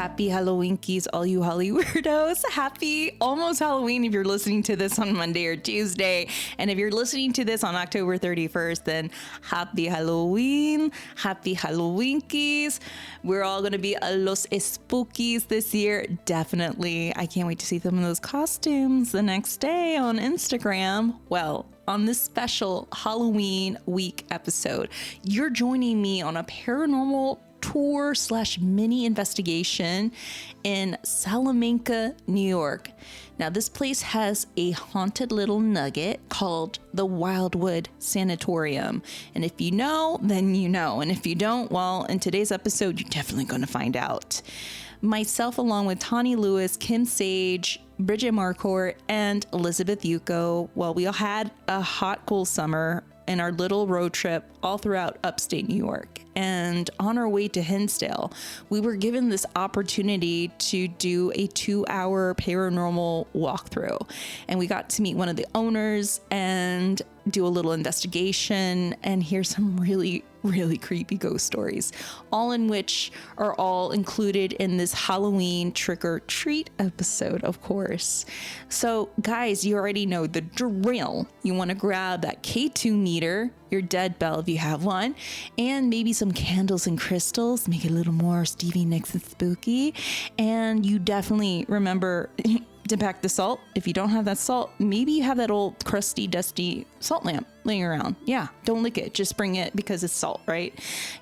Happy Halloweenkies, all you Holly weirdos. Happy almost Halloween if you're listening to this on Monday or Tuesday. And if you're listening to this on October 31st, then happy Halloween. Happy Halloweenkies. We're all going to be los spookies this year. Definitely. I can't wait to see some of those costumes the next day on Instagram. Well, on this special Halloween week episode, you're joining me on a paranormal tour / mini investigation in Salamanca, New York. Now, this place has a haunted little nugget called the Wildwood Sanitarium. And if you know, then you know. And if you don't, well, in today's episode, you're definitely going to find out. Myself, along with Tawny Lewis, Kim Sage, Bridget Marcourt, and Elizabeth Yuko, well, we all had a hot, cool summer in our little road trip all throughout upstate New York. And on our way to Hinsdale, we were given this opportunity to do a 2-hour paranormal walkthrough. And we got to meet one of the owners and do a little investigation and hear some really creepy ghost stories, all in which are all included in this Halloween trick or treat episode, of course. So guys, you already know the drill. You want to grab that K2 meter, your dead bell if you have one, and maybe some candles and crystals, make it a little more Stevie Nicks and spooky. And you definitely remember to pack the salt. If you don't have that salt, maybe you have that old crusty, dusty salt lamp laying around. Yeah, don't lick it. Just bring it because it's salt, right?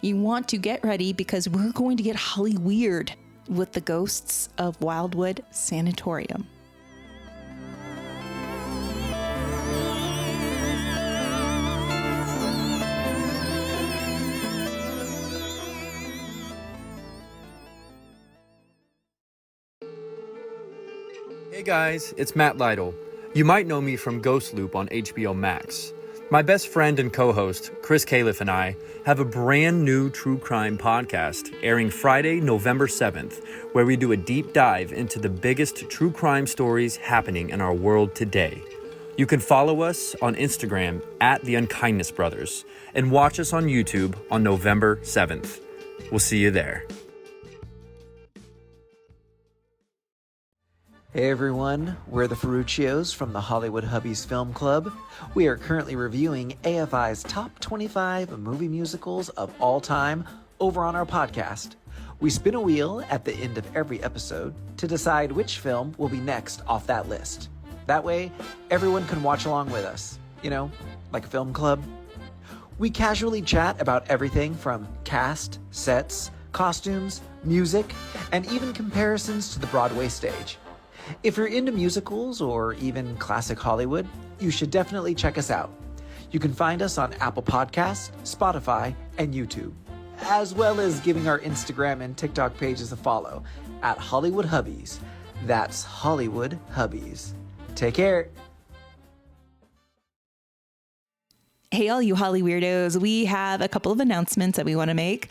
You want to get ready because we're going to get Holly weird with the ghosts of Wildwood Sanitarium. Hey guys, it's Matt Lytle. You might know me from Ghost Loop on HBO Max. My best friend and co-host, Chris Califf, and I have a brand new true crime podcast airing Friday, November 7th, where we do a deep dive into the biggest true crime stories happening in our world today. You can follow us on Instagram at The Unkindness Brothers and watch us on YouTube on November 7th. We'll see you there. Hey everyone, we're the Ferruccios from the Hollywood Hubbies Film Club. We are currently reviewing AFI's top 25 movie musicals of all time over on our podcast. We spin a wheel at the end of every episode to decide which film will be next off that list. That way, everyone can watch along with us, you know, like a film club. We casually chat about everything from cast, sets, costumes, music, and even comparisons to the Broadway stage. If you're into musicals or even classic Hollywood, you should definitely check us out. You can find us on Apple Podcasts, Spotify, and YouTube, as well as giving our Instagram and TikTok pages a follow at Hollywood Hubbies. That's Hollywood Hubbies. Take care. Hey, all you Holly weirdos, we have a couple of announcements that we want to make.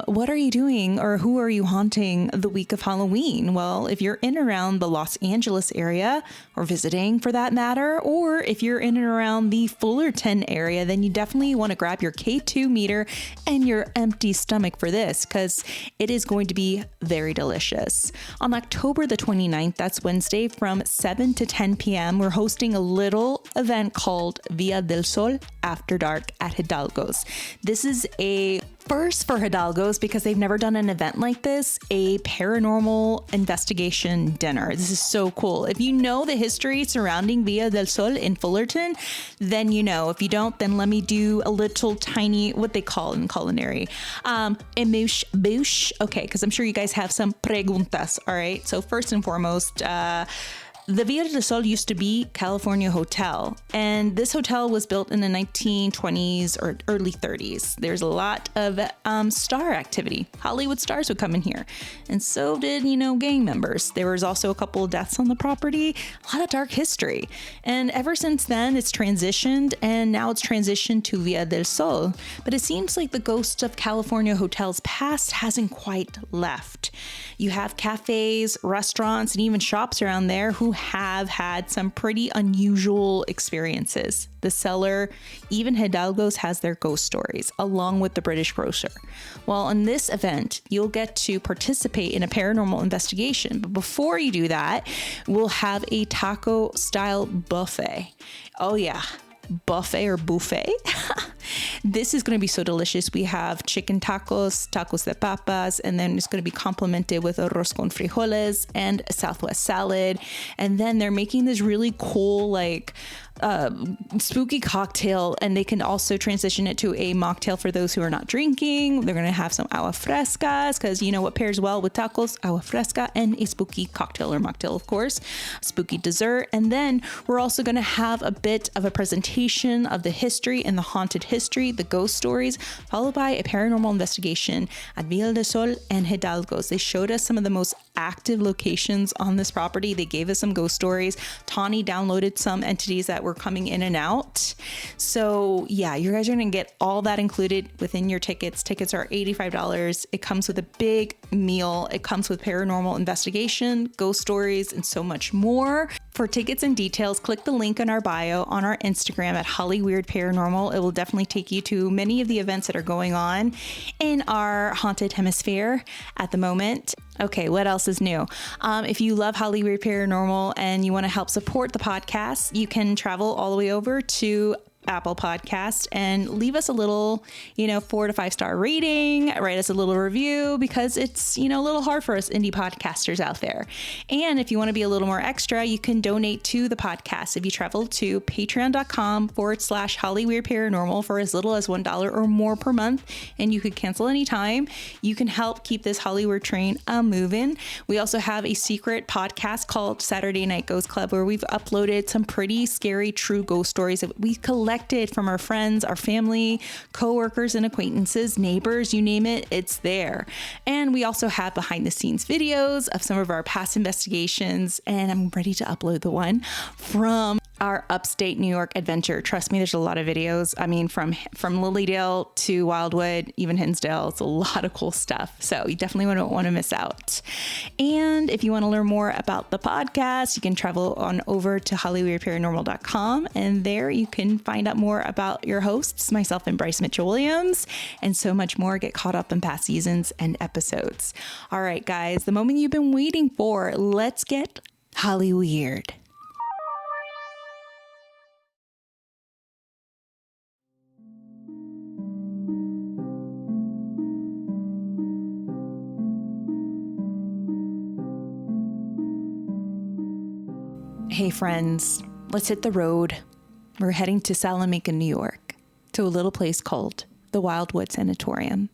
What are you doing or who are you haunting the week of Halloween? Well, if you're in and around the Los Angeles area or visiting for that matter, or if you're in and around the Fullerton area, then you definitely want to grab your K2 meter and your empty stomach for this because it is going to be very delicious. On October the 29th, that's Wednesday from 7 to 10 p.m., we're hosting a little event called Via del Sol After Dark at Hidalgo's. This is a first for Hidalgo's because they've never done an event like this, a paranormal investigation dinner. This is so cool. If you know the history surrounding Via del Sol in Fullerton, then you know. If you don't, then let me do a little tiny, what they call in culinary, amuse bouche. Okay, because I'm sure you guys have some preguntas. All right. So first and foremost, the Villa del Sol used to be California Hotel, and this hotel was built in the 1920s or early 30s. There's a lot of star activity. Hollywood stars would come in here, and so did, gang members. There was also a couple of deaths on the property, a lot of dark history. And ever since then, it's transitioned, and now it's transitioned to Villa del Sol. But it seems like the ghost of California Hotel's past hasn't quite left. You have cafes, restaurants, and even shops around there who who have had some pretty unusual experiences. The seller, even Hidalgo's, has their ghost stories, along with the British grocer. Well, on this event, you'll get to participate in a paranormal investigation. But before you do that, we'll have a taco-style buffet. Oh yeah, buffet or buffet. This is going to be so delicious. We have chicken tacos, tacos de papas, and then it's going to be complemented with arroz con frijoles and a Southwest salad. And then they're making this really cool, spooky cocktail, and they can also transition it to a mocktail for those who are not drinking. They're going to have some agua frescas, because you know what pairs well with tacos? Agua fresca and a spooky cocktail or mocktail, of course. Spooky dessert. And then we're also going to have a bit of a presentation of the history and the haunted history, the ghost stories, followed by a paranormal investigation at Villa del Sol and Hidalgo's. They showed us some of the most active locations on this property. They gave us some ghost stories. Tawny downloaded some entities that were coming in and out. So yeah, you guys are going to get all that included within your tickets. Tickets are $85. It comes with a big meal. It comes with paranormal investigation, ghost stories, and so much more. For tickets and details, click the link in our bio on our Instagram at Hollyweird Paranormal. It will definitely take you to many of the events that are going on in our haunted hemisphere at the moment. Okay, what else is new? If you love Hollyweird Paranormal and you want to help support the podcast, you can travel all the way over to Apple Podcast and leave us a little, 4 to 5 star rating, write us a little review, because it's, a little hard for us indie podcasters out there. And if you want to be a little more extra, you can donate to the podcast. If you travel to patreon.com/Hollyweird Paranormal for as little as $1 or more per month, and you could cancel anytime, you can help keep this Hollywood train moving. We also have a secret podcast called Saturday Night Ghost Club, where we've uploaded some pretty scary true ghost stories that we collected from our friends, our family, coworkers and acquaintances, neighbors, you name it, it's there. And we also have behind the scenes videos of some of our past investigations, and I'm ready to upload the one from our Upstate New York adventure. Trust me, there's a lot of videos. I mean, from Lilydale to Wildwood, even Hinsdale, it's a lot of cool stuff. So you definitely don't want to miss out. And if you want to learn more about the podcast, you can travel on over to hollyweirdparanormal.com, and there you can find out more about your hosts, myself and Bryce Mitchell-Williams, and so much more. Get caught up in past seasons and episodes. All right, guys, the moment you've been waiting for. Let's get Hollyweird. Hey friends, let's hit the road. We're heading to Salamanca, New York, to a little place called the Wildwood Sanitarium.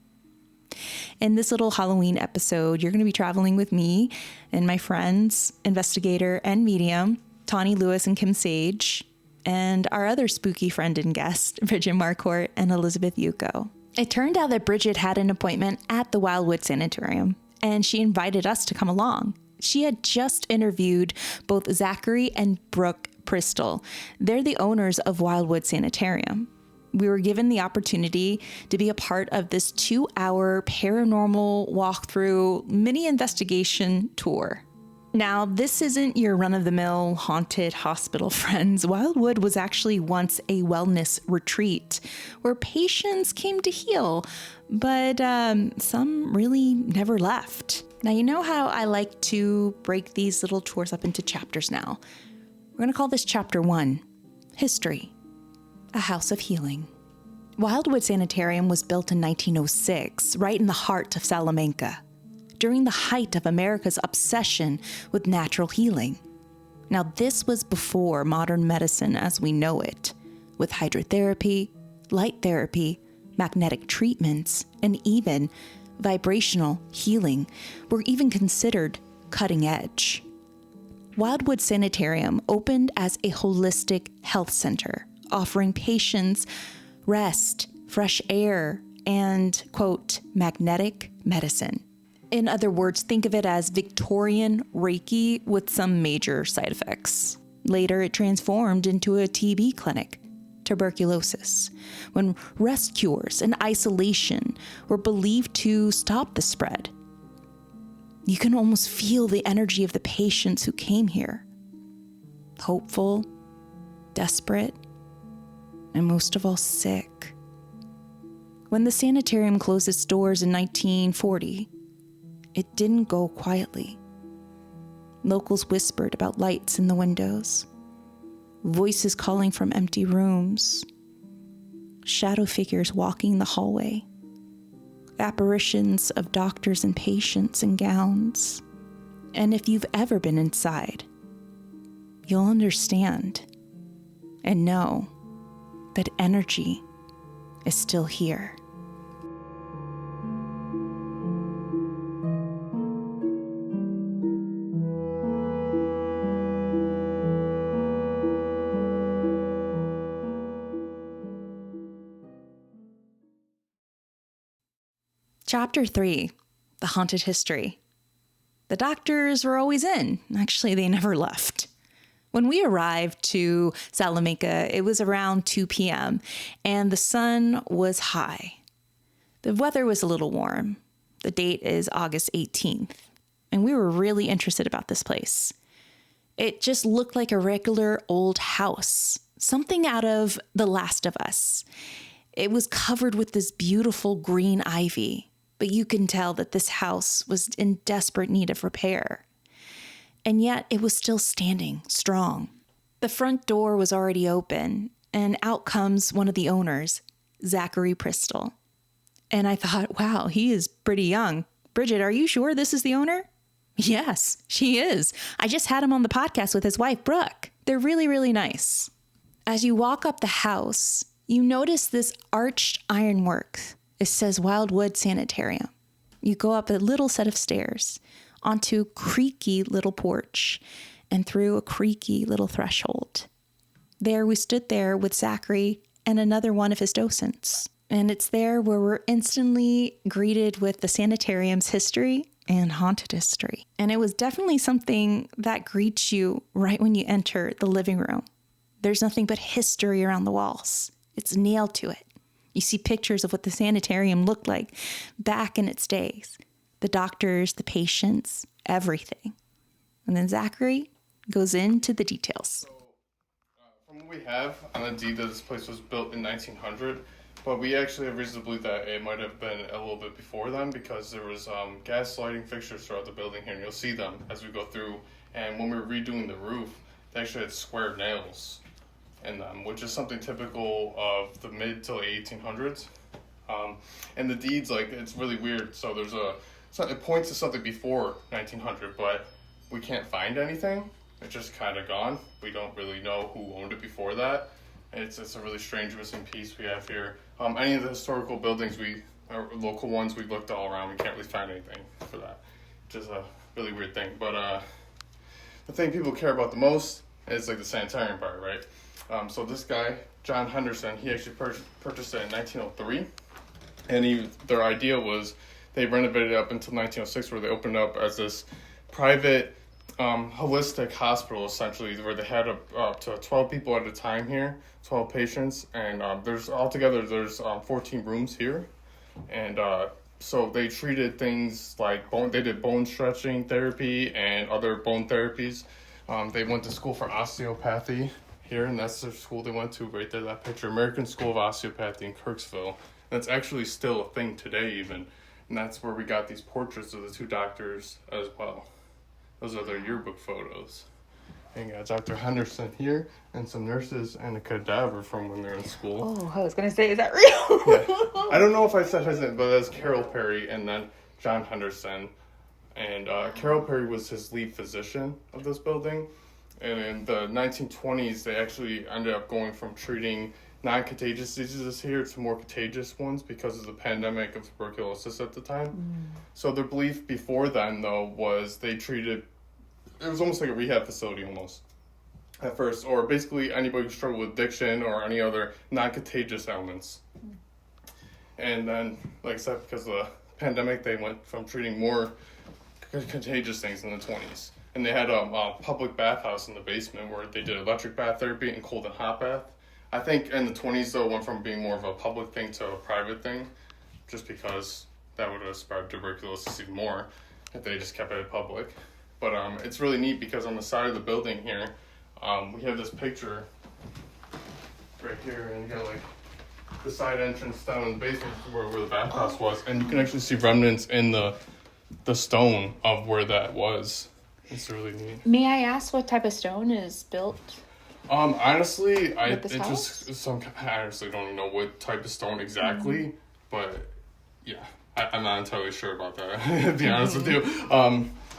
In this little Halloween episode, you're going to be traveling with me and my friends, investigator and medium, Tawny Lewis and Kim Sage, and our other spooky friend and guest, Bridget Marcourt and Elizabeth Yuko. It turned out that Bridget had an appointment at the Wildwood Sanitarium, and she invited us to come along. She had just interviewed both Zachary and Brooke Bristol. They're the owners of Wildwood Sanitarium. We were given the opportunity to be a part of this 2-hour paranormal walkthrough mini investigation tour. Now, this isn't your run-of-the-mill haunted hospital, friends. Wildwood was actually once a wellness retreat where patients came to heal, but some really never left. Now, you know how I like to break these little tours up into chapters now. We're going to call this Chapter 1, History, a House of Healing. Wildwood Sanitarium was built in 1906, right in the heart of Salamanca, during the height of America's obsession with natural healing. Now, this was before modern medicine as we know it, with hydrotherapy, light therapy, magnetic treatments, and even vibrational healing were even considered cutting edge. Wildwood Sanitarium opened as a holistic health center, offering patients rest, fresh air, and, quote, magnetic medicine. In other words, think of it as Victorian Reiki with some major side effects. Later, it transformed into a TB clinic, tuberculosis, when rest cures and isolation were believed to stop the spread. You can almost feel the energy of the patients who came here. hopeful, desperate, and most of all sick. When the sanitarium closed its doors in 1940, it didn't go quietly. Locals whispered about lights in the windows, voices calling from empty rooms, shadow figures walking the hallway, apparitions of doctors and patients in gowns. And if you've ever been inside, you'll understand and know that energy is still here. Chapter 3, The Haunted History. The doctors were always in. Actually, they never left. When we arrived to Salamanca, it was around 2 p.m., and the sun was high. The weather was a little warm. The date is August 18th, and we were really interested about this place. It just looked like a regular old house, something out of The Last of Us. It was covered with this beautiful green ivy, but you can tell that this house was in desperate need of repair. And yet it was still standing strong. The front door was already open, and out comes one of the owners, Zachary Bristol. And I thought, wow, he is pretty young. Bridget, are you sure this is the owner? Yes, she is. I just had him on the podcast with his wife, Brooke. They're really, really nice. As you walk up the house, you notice this arched ironwork. It says Wildwood Sanitarium. You go up a little set of stairs, onto a creaky little porch, and through a creaky little threshold. There we stood there with Zachary and another one of his docents. And it's there where we're instantly greeted with the sanitarium's history and haunted history. And it was definitely something that greets you right when you enter the living room. There's nothing but history around the walls. It's nailed to it. You see pictures of what the sanitarium looked like back in its days. The doctors, the patients, everything. And then Zachary goes into the details. So, from what we have on the deed, that this place was built in 1900, but we actually have reason to believe that it might have been a little bit before then, because there was gas lighting fixtures throughout the building here, and you'll see them as we go through. And when we were redoing the roof, they actually had square nails in them, which is something typical of the mid to late 1800s. And the deeds, like, it's really weird. So it points to something before 1900, but we can't find anything. It's just kind of gone. We don't really know who owned it before that. It's a really strange missing piece we have here. Any of the historical buildings, or local ones, we looked all around. We can't really find anything for that, which is a really weird thing. But the thing people care about the most is like the sanitarium part, right? So this guy, John Henderson, he actually purchased it in 1903, and their idea was they renovated it up until 1906, where they opened up as this private holistic hospital, essentially, where they had up to 12 people at a time here, 12 patients, and there's 14 rooms here, and so they treated things like they did bone stretching therapy and other bone therapies. They went to school for osteopathy here, and that's the school they went to right there, that picture, American School of Osteopathy in Kirksville. That's actually still a thing today even, and that's where we got these portraits of the two doctors as well. Those are their yearbook photos. And you got Dr. Henderson here, and some nurses, and a cadaver from when they're in school. Oh, I was going to say, is that real? Yeah. I don't know if I said his name, but that's Carol Perry, and then John Henderson. And Carol Perry was his lead physician of this building. And in the 1920s, they actually ended up going from treating non-contagious diseases here to more contagious ones because of the pandemic of tuberculosis at the time. So their belief before then, though, was they treated, it was almost like a rehab facility almost at first, or basically anybody who struggled with addiction or any other non-contagious ailments. And then, like I said, because of the pandemic, they went from treating more contagious things in the 20s. And they had a public bathhouse in the basement where they did electric bath therapy and cold and hot bath. I think in the 20s, though, it went from being more of a public thing to a private thing, just because that would have spread tuberculosis even more if they just kept it public. But it's really neat because on the side of the building here, We have this picture right here, and you got like the side entrance down in the basement where the bathhouse was, and you can actually see remnants in the stone of where that was. It's really neat. May I ask what type of stone is built? Honestly, I house? honestly don't even know what type of stone exactly, but yeah, I'm not entirely sure about that. To be honest with you,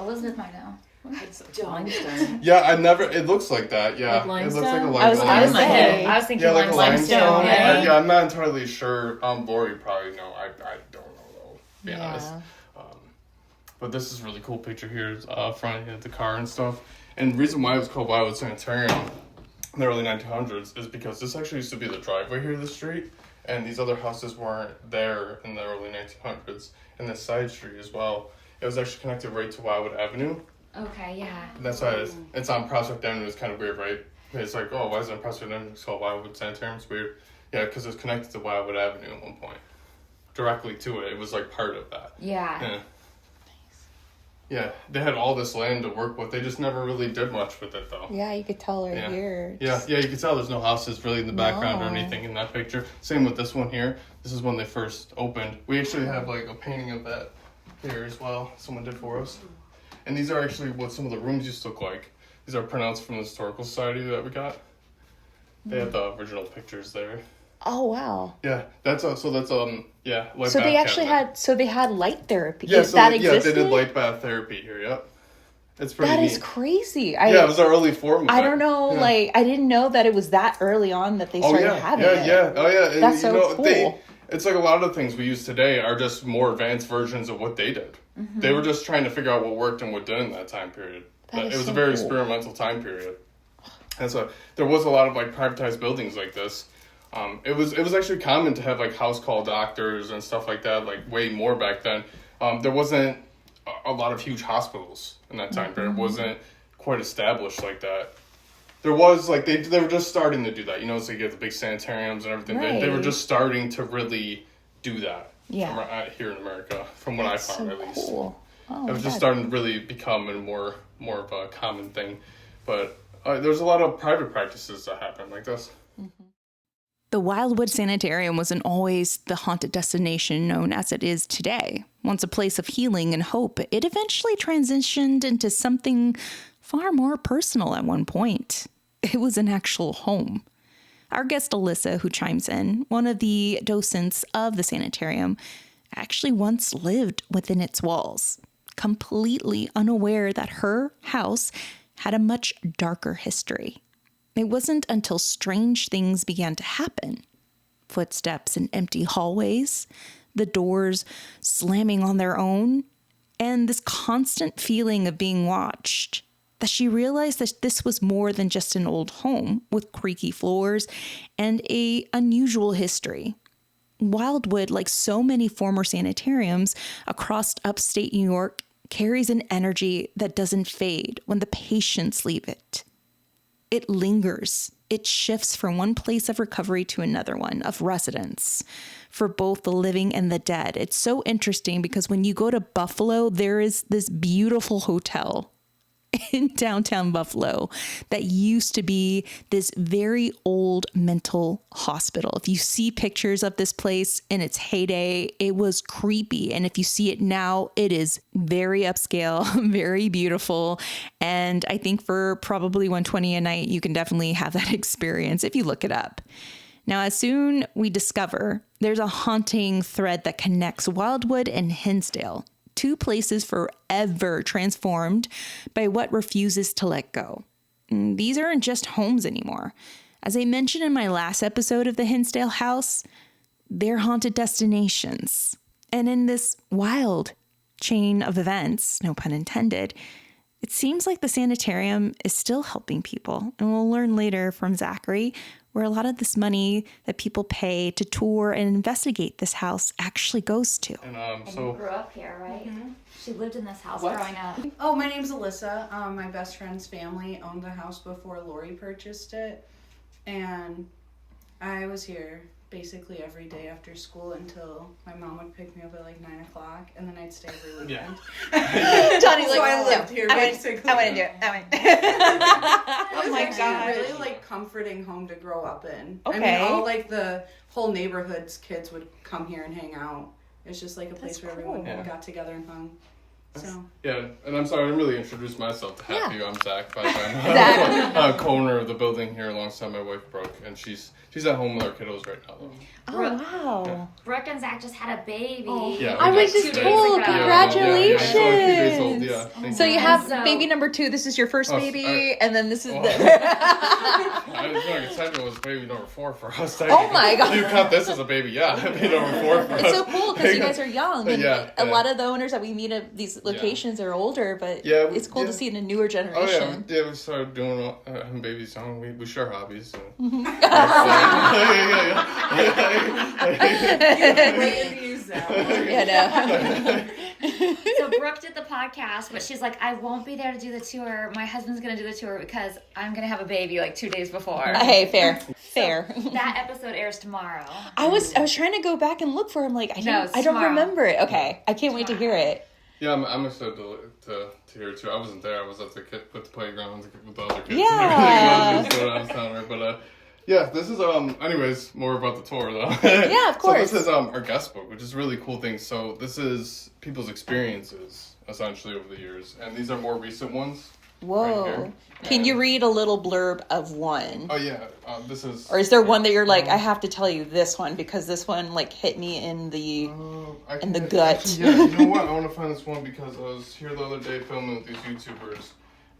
Elizabeth might know. Limestone. yeah, it looks like that. Yeah, Like it looks like a limestone? limestone. I was thinking Yeah, like a limestone. limestone. Yeah, I'm not entirely sure. Lori probably know. I don't know though. To be honest. But this is a really cool picture here, front of the car and stuff. And the reason why it was called Wildwood Sanitarium in the early 1900s is because this actually used to be the driveway here to the street, and these other houses weren't there in the early 1900s. And this side street as well. It was actually connected right to Wildwood Avenue. Okay, yeah. And that's why it's on Prospect Avenue. It's kind of weird, right? It's like, oh, why is it on Prospect Avenue? It's called Wildwood Sanitarium. It's weird. Yeah, because it's connected to Wildwood Avenue at one point. Directly to it. It was like part of that. Yeah. Yeah, they had all this land to work with. They just never really did much with it, though. Yeah, you could tell right here. Yeah, you can tell there's no houses really in the background or anything in that picture. Same with this one here. This is when they first opened. We actually have like a painting of that here as well. Someone did for us. And these are actually what some of the rooms used to look like. These are printouts from the Historical Society that we got. They have the original pictures there. Oh wow. Yeah, light So bath they actually cabinet. had light therapy. Yeah, That existed? they did light bath therapy here. Yep, it's pretty. That neat. is crazy. It was an early form. Of I that. don't know. Yeah. Like I didn't know that it was that early on that they started having it. Yeah. Oh yeah. That's so cool. It's like a lot of the things we use today are just more advanced versions of what they did. Mm-hmm. They were just trying to figure out what worked and what didn't in that time period. It was a very experimental time period, and so there was a lot of like privatized buildings like this. It was actually common to have like house call doctors and stuff like that, like way more back then. There wasn't a lot of huge hospitals in that time period. It wasn't quite established like that. There was like they were just starting to do that. So you get the big sanitariums and everything. Right. They were just starting to really do that. Yeah. Here in America, from what I found at least. Cool. Oh, it was just starting to really become a more of a common thing. But there's a lot of private practices that happen like this. The Wildwood Sanitarium wasn't always the haunted destination known as it is today. Once a place of healing and hope, it eventually transitioned into something far more personal at one point. It was an actual home. Our guest Alyssa, who chimes in, one of the docents of the sanitarium, actually once lived within its walls, completely unaware that her house had a much darker history. It wasn't until strange things began to happen. Footsteps in empty hallways, the doors slamming on their own, and this constant feeling of being watched, that she realized that this was more than just an old home with creaky floors and an unusual history. Wildwood, like so many former sanitariums across upstate New York, carries an energy that doesn't fade when the patients leave it. It lingers. It shifts from one place of recovery to another one of residence for both the living and the dead. It's so interesting because when you go to Buffalo, there is this beautiful hotel in downtown Buffalo that used to be this very old mental hospital. If you see pictures of this place in its heyday, it was creepy. And if you see it now, it is very upscale, very beautiful. And I think for probably $120 a night, you can definitely have that experience if you look it up. Now, as soon we discover there's a haunting thread that connects Wildwood and Hinsdale, two places forever transformed by what refuses to let go. These aren't just homes anymore. As I mentioned in my last episode of the Hinsdale house, they're haunted destinations. And in this wild chain of events, no pun intended, it seems like the sanitarium is still helping people. And we'll learn later from Zachary where a lot of this money that people pay to tour and investigate this house actually goes to. And you grew up here, right? Mm-hmm. She lived in this house growing up. Oh, my name's Alyssa. My best friend's family owned the house before Lori purchased it. And I was here basically every day after school until my mom would pick me up at like 9 o'clock, and then I'd stay every weekend. Johnny's So like, I lived here basically. I want to do it. Oh my god! Really like comforting home to grow up in. Okay. I mean, all like the whole neighborhood's kids would come here and hang out. It's just like a place where everyone got together and hung. So. Yeah, and I'm sorry, I didn't really introduce myself to half of you. I'm Zach, by the way. I'm co-owner of the building here alongside my wife, Brooke, and she's at home with our kiddos right now, though. Oh, wow. Yeah. Brooke and Zach just had a baby. Oh. Yeah, I was just told. Congratulations. Yeah, So you have baby number 2. This is your first baby, and then this is the... I was going to say it was baby number 4 for us. Oh my god! You count this as a baby? Yeah, baby number 4 for us. It's so cool because you guys are young, and a lot of the owners that we meet at these locations are older, but it's cool to see in a newer generation. Oh yeah, we started doing having babies young. We share hobbies. So. Waiting to use that. So Brooke did the podcast, but she's like, I won't be there to do the tour. My husband's going to do the tour because I'm going to have a baby like 2 days before. Hey, fair. That episode airs tomorrow. I was trying to go back and look for him. Like, I don't remember it. Okay, I can't wait to hear it. Yeah, I'm excited to hear it too. I wasn't there. I was at the playground with the other kids. Yeah. I was telling her, but yeah, this is anyways, more about the tour though. Yeah, of course. So this is our guest book, which is really cool thing. So this is people's experiences essentially over the years, and these are more recent ones. Whoa. Right. Can you read a little blurb of one? Oh yeah, this is. Or is there one that you're like, I have to tell you this one because this one like hit me in the gut? Actually, yeah, you know what? I want to find this one because I was here the other day filming with these YouTubers,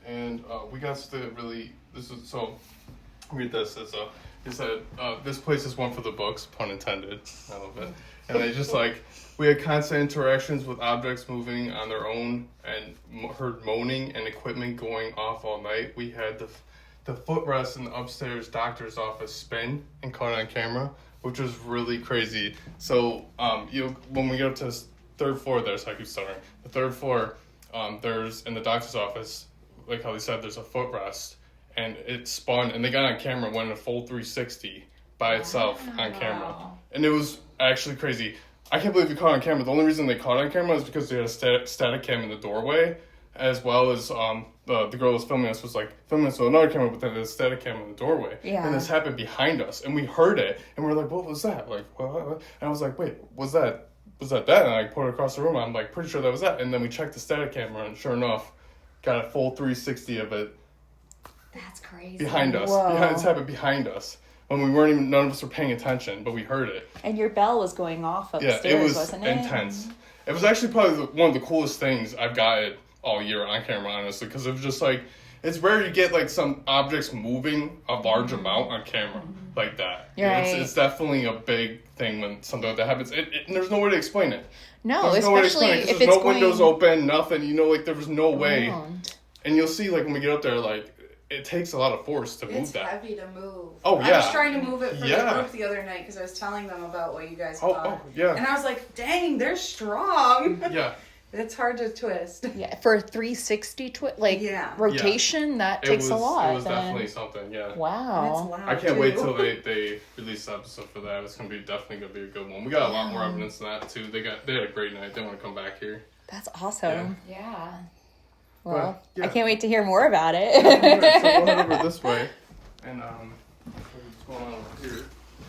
and we got to really. This is so. Read this. He said, "This place is one for the books," pun intended. I love it. And they just like. We had constant interactions with objects moving on their own and heard moaning and equipment going off all night. We had the footrest in the upstairs doctor's office spin and caught on camera, which was really crazy. So when we get up to the 3rd floor there, so I keep stuttering. The 3rd floor, there's in the doctor's office, like how they said, there's a footrest, and it spun, and they got on camera, went a full 360 by itself on camera. And it was actually crazy. I can't believe we caught on camera. The only reason they caught on camera is because they had a static cam in the doorway, as well as the girl that was filming us was like filming us with another camera, but then there's a static cam in the doorway. Yeah. And this happened behind us, and we heard it, and we were like, "What was that?" Like, what? And I was like, "Wait, was that?" And I pulled it across the room. I'm like, pretty sure that was that. And then we checked the static camera, and sure enough, got a full 360 of it. That's crazy. Behind us. It's happened behind us. When we weren't even, none of us were paying attention, but we heard it. And your bell was going off upstairs, yeah, it was wasn't it? intense. It was actually probably one of the coolest things I've gotten all year on camera, honestly, because it was just like, it's rare you get like some objects moving a large amount on camera like that. Right. It's definitely a big thing when something like that happens. And there's no way to explain it. No, there's no way to explain it, especially if there's it's no windows open, nothing. Like there was no way. around. And you'll see like when we get up there, like it takes a lot of force to move It's that. heavy to move. Oh, I yeah. was trying to move it for Yeah. the group the other night because I was telling them about what you guys Oh, caught. yeah. And I was like, dang, they're strong. Yeah. It's hard to twist. Yeah, for a 360 rotation, that It takes was, a lot. It was definitely something, yeah. Wow. It's loud, I can't too. wait till they release the episode for that. It's definitely gonna be a good one. We got a lot more evidence than that too. They had a great night. They want to come back here. That's awesome. Yeah. Well, But, yeah. I can't wait to hear more about it. Alright, so we'll head over this way, and what's going on over here?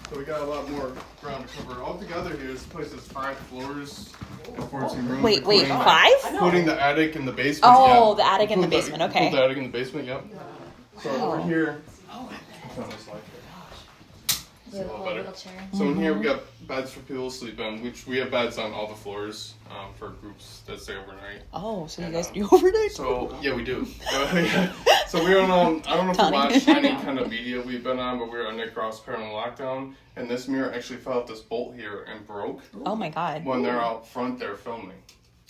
So we got a lot more ground to cover. Altogether here, this place is 5 floors and 14 rooms. Wait, including- 5? Including the attic and the basement. Oh, yeah. the attic and the Include basement, okay. include the attic and the basement, yep. So over here, turn this light here. It's a little better. So in here we got beds for people to sleep in, which we have beds on all the floors for groups that stay overnight. Oh, so you And, guys do overnight? So yeah, we do. Yeah. So we're on. I don't know if you watched any kind of media we've been on, but we were on Nick Ross Paranormal Lockdown, and this mirror actually fell out this bolt here and broke Oh my god. when they're out front there filming.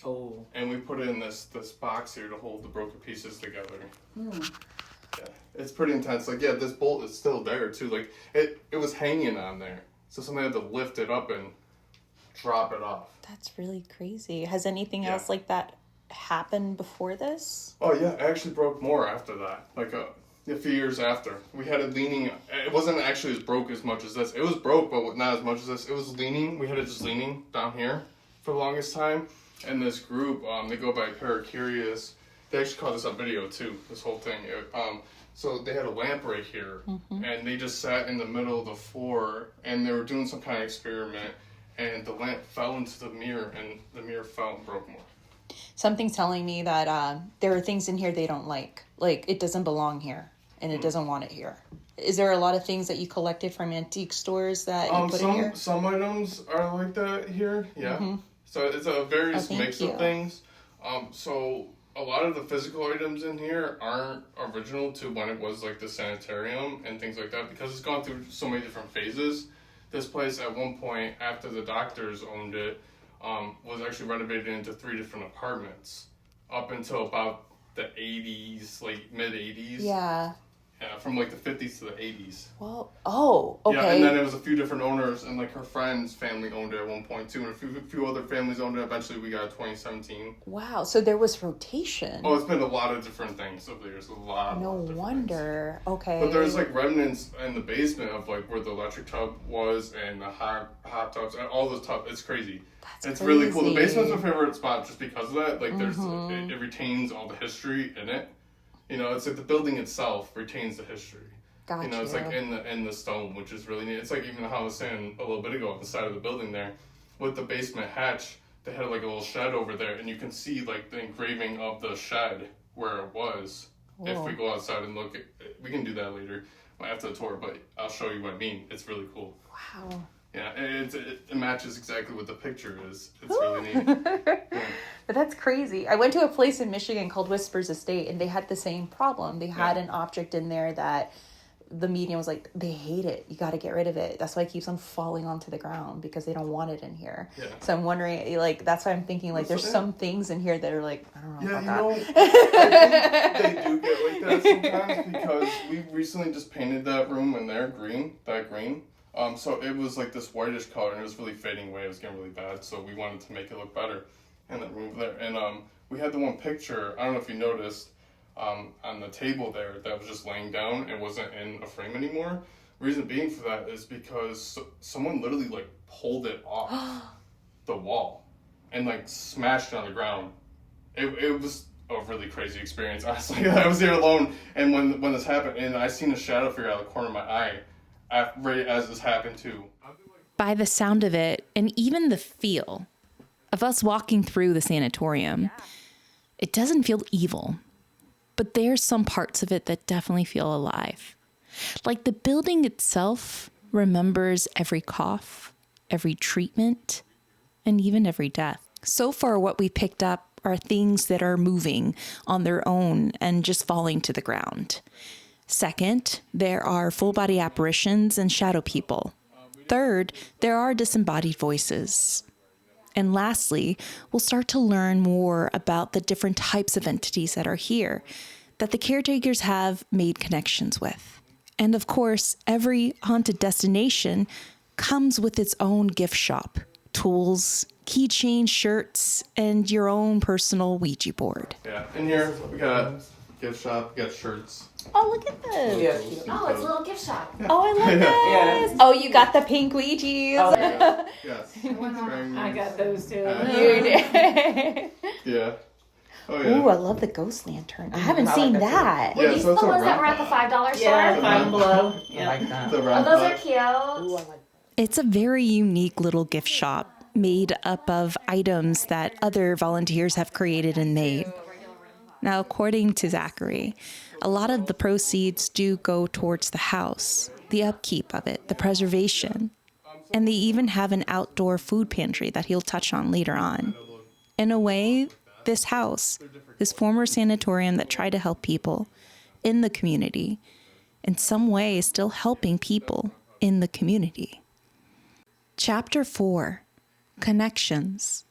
Oh. And we put it in this box here to hold the broken pieces together. Yeah, it's pretty intense. Like, yeah, this bolt is still there too. Like, it was hanging on there, so somebody had to lift it up and drop it off. That's really crazy. Has anything Yeah. else like that happened before this? Oh yeah, it actually broke more after that. Like, a few years after. We had it leaning. It wasn't actually as broke as much as this. It was broke, but not as much as this. It was leaning. We had it just leaning down here for the longest time. And this group, they go by Paracurious. They actually caught this on video too, this whole thing. So they had a lamp right here, and they just sat in the middle of the floor, and they were doing some kind of experiment, and the lamp fell into the mirror, and the mirror fell and broke more. Something's telling me that there are things in here they don't like. Like, it doesn't belong here, and it doesn't want it here. Is there a lot of things that you collected from antique stores that you put in here? Some items are like that here, yeah. So it's a various mix of things. So a lot of the physical items in here aren't original to when it was like the sanitarium and things like that, because it's gone through so many different phases. This place at one point, after the doctors owned it, was actually renovated into 3 different apartments up until about the 80s, like mid 80s. Yeah. Yeah, from like the 50s to the 80s. Well, okay. Yeah, and then it was a few different owners, and like her friend's family owned it at one point too, and a few other families owned it. Eventually, we got it 2017. Wow, so there was rotation. Oh, it's been a lot of different things over the years. No wonder. Okay. But there's like remnants in the basement of like where the electric tub was and the hot tubs and all those tubs. It's crazy. It's really cool. The basement's my favorite spot just because of that. Like there's it retains all the history in it. You know, it's like the building itself retains the history. Gotcha. You know, it's like in the stone, which is really neat. It's like even how I was saying a little bit ago on the side of the building there, with the basement hatch, they had like a little shed over there, and you can see like the engraving of the shed where it was. Whoa. If we go outside and look, we can do that later after the tour, but I'll show you what I mean. It's really cool. Wow. Yeah, it matches exactly what the picture is. It's really neat. Yeah. But that's crazy. I went to a place in Michigan called Whispers Estate, and they had the same problem. They had an object in there that the medium was like, they hate it. You got to get rid of it. That's why it keeps on falling onto the ground, because they don't want it in here. Yeah. So I'm wondering, like, that's why I'm thinking, like, there's some things in here that are like, I don't know about that. I think they do get like that sometimes, because we recently just painted that room in there green. So it was like this whitish color, and it was really fading away. It was getting really bad, so we wanted to make it look better in that room there. And we had the one picture, I don't know if you noticed, on the table there that was just laying down and wasn't in a frame anymore. Reason being for that is because someone literally like pulled it off the wall and like smashed it on the ground. It was a really crazy experience, honestly. I was there alone, and when this happened, and I seen a shadow figure out of the corner of my eye right as this happened too. By the sound of it, and even the feel of us walking through the sanatorium, it doesn't feel evil. But there's some parts of it that definitely feel alive. Like the building itself remembers every cough, every treatment, and even every death. So far, what we picked up are things that are moving on their own and just falling to the ground. Second, there are full body apparitions and shadow people. Third, there are disembodied voices. And lastly, we'll start to learn more about the different types of entities that are here, that the caretakers have made connections with. And of course, every haunted destination comes with its own gift shop, tools, keychain, shirts, and your own personal Ouija board. Yeah, in here we got gift shop, we got shirts. Oh, look at this. Yeah. Oh, it's a little gift shop. Yeah. Oh, I love this. Yeah. Oh, you got the pink Ouijas. Oh, yeah. Yes. I got those too. You did. Yeah. Oh, yeah. Ooh, I love the ghost lantern. I haven't seen that. Were these the ones that were at the $5 store? Yeah, Five and Below. Yeah. I like that. Oh, those are cute. Ooh, I like It's a very unique little gift shop made up of items that other volunteers have created and made. Now, according to Zachary, a lot of the proceeds do go towards the house, the upkeep of it, the preservation. And they even have an outdoor food pantry that he'll touch on later on. In a way, this house, this former sanatorium that tried to help people in the community, in some way is still helping people in the community. Chapter 4, Connections.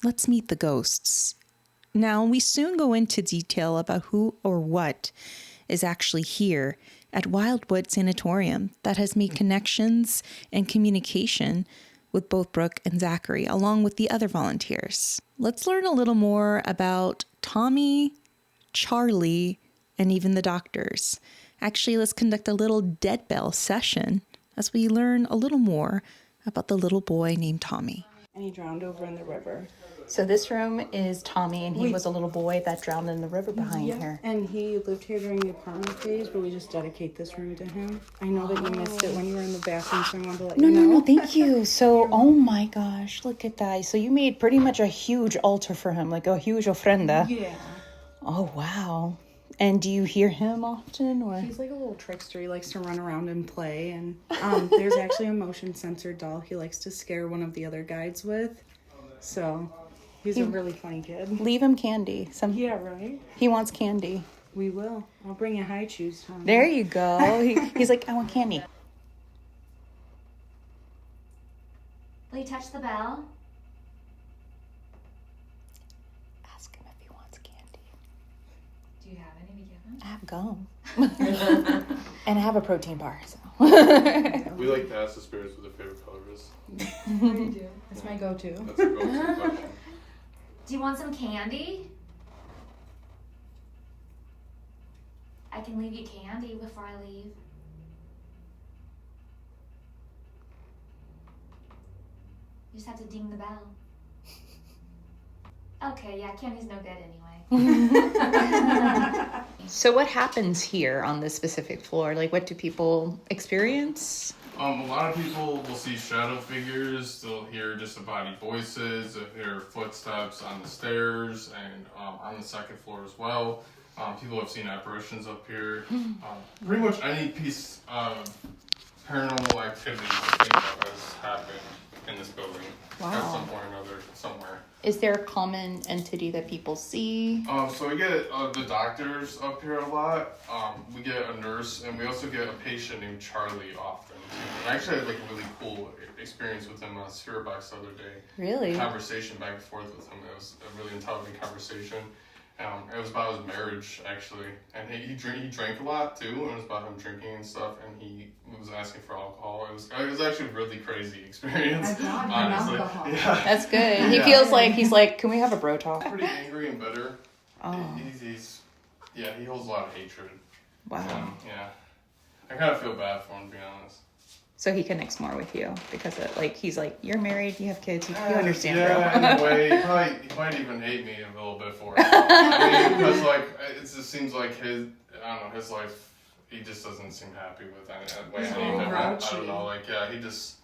Let's meet the ghosts. Now, we soon go into detail about who or what is actually here at Wildwood Sanitarium that has made connections and communication with both Brooke and Zachary, along with the other volunteers. Let's learn a little more about Tommy, Charlie, and even the doctors Actually, let's conduct a little dead bell session as we learn a little more about the little boy named Tommy. And he drowned over in the river. So this room is Tommy, and he was a little boy that drowned in the river behind here. And he lived here during the apartment phase, but we just dedicate this room to him. I know that you missed it when you were in the bathroom, so I wanted to let you know. No, thank you. So, oh my gosh, look at that. So you made pretty much a huge altar for him, like a huge ofrenda. Yeah. Oh, wow. And do you hear him often, or? He's like a little trickster. He likes to run around and play. And there's actually a motion sensor doll he likes to scare one of the other guides with. So he's a really funny kid. Leave him candy. Yeah, right? He wants candy. We will. I'll bring you high chews, Tom. There you go. He's like, I want candy. Will you touch the bell? Ask him if he wants candy. Do you have any to give him? I have gum. And I have a protein bar, so. We like to ask the spirits what their favorite color is. We do. It's my go-to. That's a go-to question. Do you want some candy? I can leave you candy before I leave. You just have to ding the bell. Okay, yeah, candy's no good anyway. So what happens here on this specific floor? Like, what do people experience? A lot of people will see shadow figures. They'll hear disembodied voices. They'll hear footsteps on the stairs and on the second floor as well. People have seen apparitions up here. Pretty much any piece of paranormal activity I think of has happened in this building at some point or another somewhere. Is there a common entity that people see? So we get the doctors up here a lot. We get a nurse, and we also get a patient named Charlie often. And I actually had like a really cool experience with him on a spirit box the other day. Really? Conversation back and forth with him. It was a really intelligent conversation. It was about his marriage, actually. And he drank a lot, too. And it was about him drinking and stuff. And he was asking for alcohol. It was actually a really crazy experience. I brought him honestly. alcohol. Yeah. That's good. He feels like, he's like, can we have a bro talk? Pretty angry and bitter. Oh. He holds a lot of hatred. Wow. Yeah. I kind of feel bad for him, to be honest. So he connects more with you because he's like, you're married, you have kids, you understand, bro. Yeah, in a way, he might even hate me a little bit for it. I mean, because it just seems like his life, he just doesn't seem happy with any of it. I don't know, he just,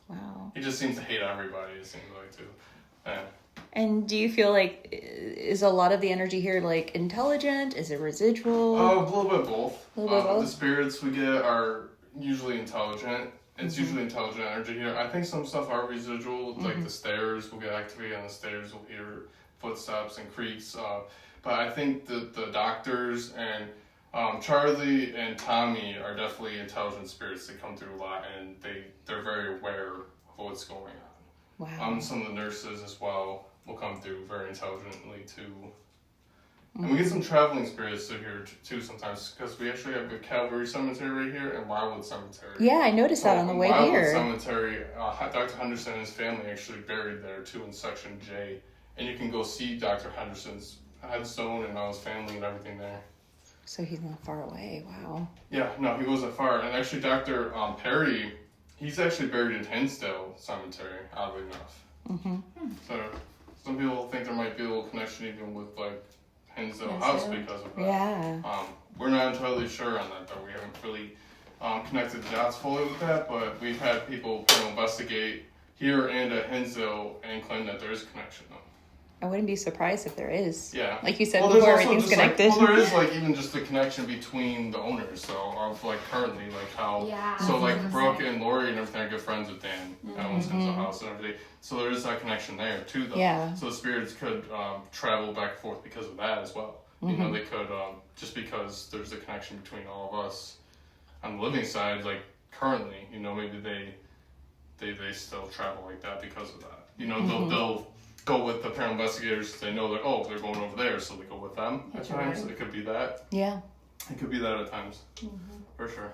Wow. he just seems to hate everybody, it seems like, too. Yeah. And do you feel like, is a lot of the energy here like intelligent? Is it residual? A little bit of both. A little bit of both? The spirits we get are usually intelligent. It's usually intelligent energy here. I think some stuff are residual, like the stairs. We'll get activity on the stairs. We'll hear footsteps and creaks. But I think the doctors and Charlie and Tommy are definitely intelligent spirits that come through a lot, and they're very aware of what's going on. Wow. Some of the nurses as well will come through very intelligently too. And we get some traveling spirits through here too sometimes, because we actually have a Calvary Cemetery right here and Wildwood Sanitarium. Yeah, I noticed that on the way here. Wildwood Cemetery, Dr. Henderson and his family actually buried there too in Section J. And you can go see Dr. Henderson's headstone and all his family and everything there. So he's not far away, wow. Yeah, no, he wasn't far. And actually Dr. Perry, he's actually buried in Hinsdale Cemetery, oddly enough. So some people think there might be a little connection even with Hinsdale House because of that. Yeah. We're not entirely sure on that, though. We haven't really connected the dots fully with that, but we've had people investigate here and at Hinsdale and claim that there is a connection, though. I wouldn't be surprised if there is. Yeah. Like you said there's before, also everything's just, connected. there is even just the connection between the owners, so of currently how Brooke and Lori and everything are good friends with Dan that owns Hinsdale House and everything. So there is that connection there too, though. Yeah. So the spirits could travel back and forth because of that as well. You know, they could just because there's a connection between all of us on the living side, currently, maybe they still travel like that because of that. They'll go with the paranormal investigators. They know that they're going over there, so they go with them at times. It could be that. Yeah. It could be that at times, for sure.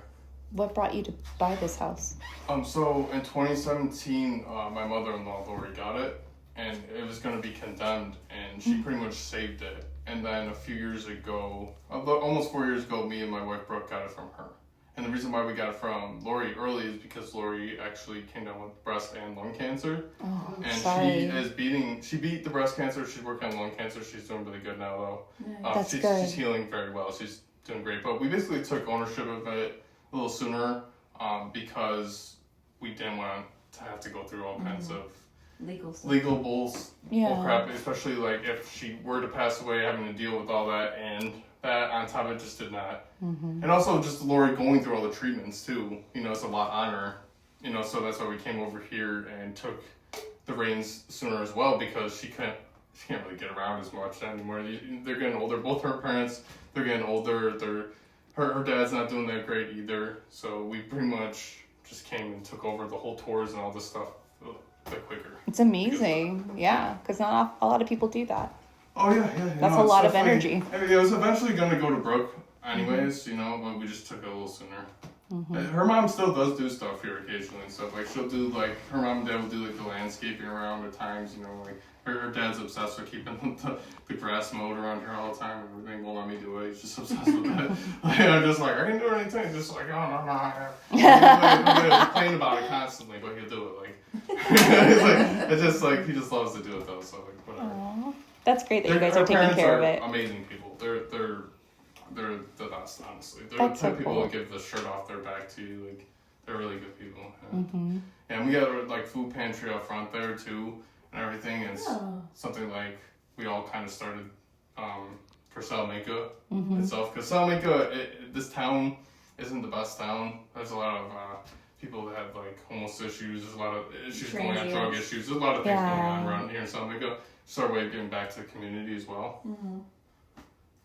What brought you to buy this house? So in 2017, my mother-in-law Lori got it, and it was going to be condemned, and she pretty much saved it. And then a few years ago, almost 4 years ago, me and my wife Brooke got it from her. And the reason why we got it from Lori early is because Lori actually came down with breast and lung cancer. Oh, and sorry. she beat the breast cancer. She's working on lung cancer. She's doing really good now, though. That's good. She's healing very well. She's doing great. But we basically took ownership of it a little sooner because we didn't want to have to go through all kinds of legal bulls, bull crap, especially like if she were to pass away, having to deal with all that, and that on top of it just did not. And also just Lori going through all the treatments too, it's a lot on her, so that's why we came over here and took the reins sooner as well, because she can't really get around as much anymore. They're getting older. Both her parents, they're getting older. Her dad's not doing that great either, so we pretty much just came and took over the whole tours and all this stuff a bit quicker. It's amazing. Yeah, because not a lot of people do that. Oh, yeah. That's a lot of energy. I mean, it was eventually going to go to Brooke anyways, but we just took it a little sooner. Her mom still does do stuff here occasionally and stuff. Like, she'll do, like, her mom and dad will do, like, the landscaping around at times, like, her dad's obsessed with keeping the grass mowed around here all the time. Everything won't let me do it. He's just obsessed with that. I'm just like, I can do anything. He's just like, oh, no. I'm complaining about it constantly, but he'll do it. Like, it's just like, he just loves to do it, though, so, like, whatever. Aww. That's great that you guys are taking care of it. Amazing people. They're the best, honestly. They're That's the type so of people cool. that give the shirt off their back to you. Like, they're really good people. And we got like food pantry out front there too, and everything. And it's something like we all kind of started for Salamanca itself, because Salamanca, this town isn't the best town. There's a lot of people that have like homeless issues. There's a lot of issues going on, drug issues. There's a lot of things going on around here in Salamanca. So our way of giving back to the community as well.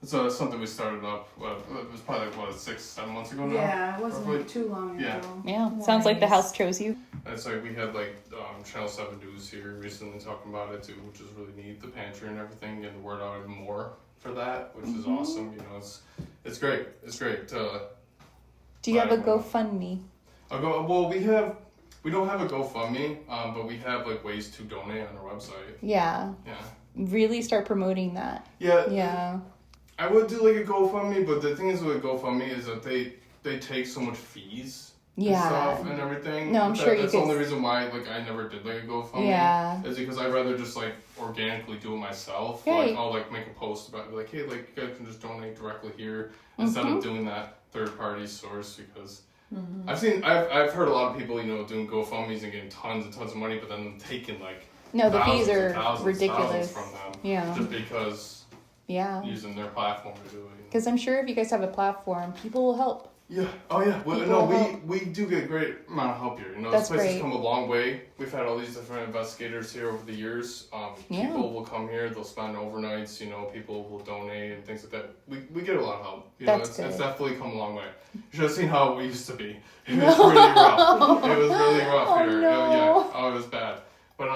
So that's something we started up, it was probably like, 6-7 months ago now? Yeah, it wasn't too long ago. Yeah, sounds like the house chose you. And it's like we had like Channel 7 News here recently talking about it too, which is really neat, the pantry and everything, getting the word out even more for that, which is awesome. It's great. It's great. Do you have a GoFundMe? We don't have a GoFundMe, but we have like ways to donate on our website. Yeah. Really start promoting that. Yeah. I would do like a GoFundMe, but the thing is with GoFundMe is that they take so much fees and stuff and everything. No, I'm sure you could. That's the only reason why like I never did like a GoFundMe. Yeah. Is because I'd rather just like organically do it myself. Yeah. Like I'll like make a post about it, like, hey, like you guys can just donate directly here instead of doing that third party source, because I've heard a lot of people, doing GoFundMes and getting tons and tons of money, but then taking like the fees are thousands ridiculous from them. Yeah. Just because using their platform to do it. Because I'm sure if you guys have a platform, people will help. Yeah. Oh yeah. Well, we do get a great amount of help here. That's this place great. has come a long way. We've had all these different investigators here over the years. People will come here. They'll spend overnights. People will donate and things like that. We get a lot of help. It's definitely come a long way. You should have seen how it used to be. It was really rough. It was really rough here. No. It was bad. But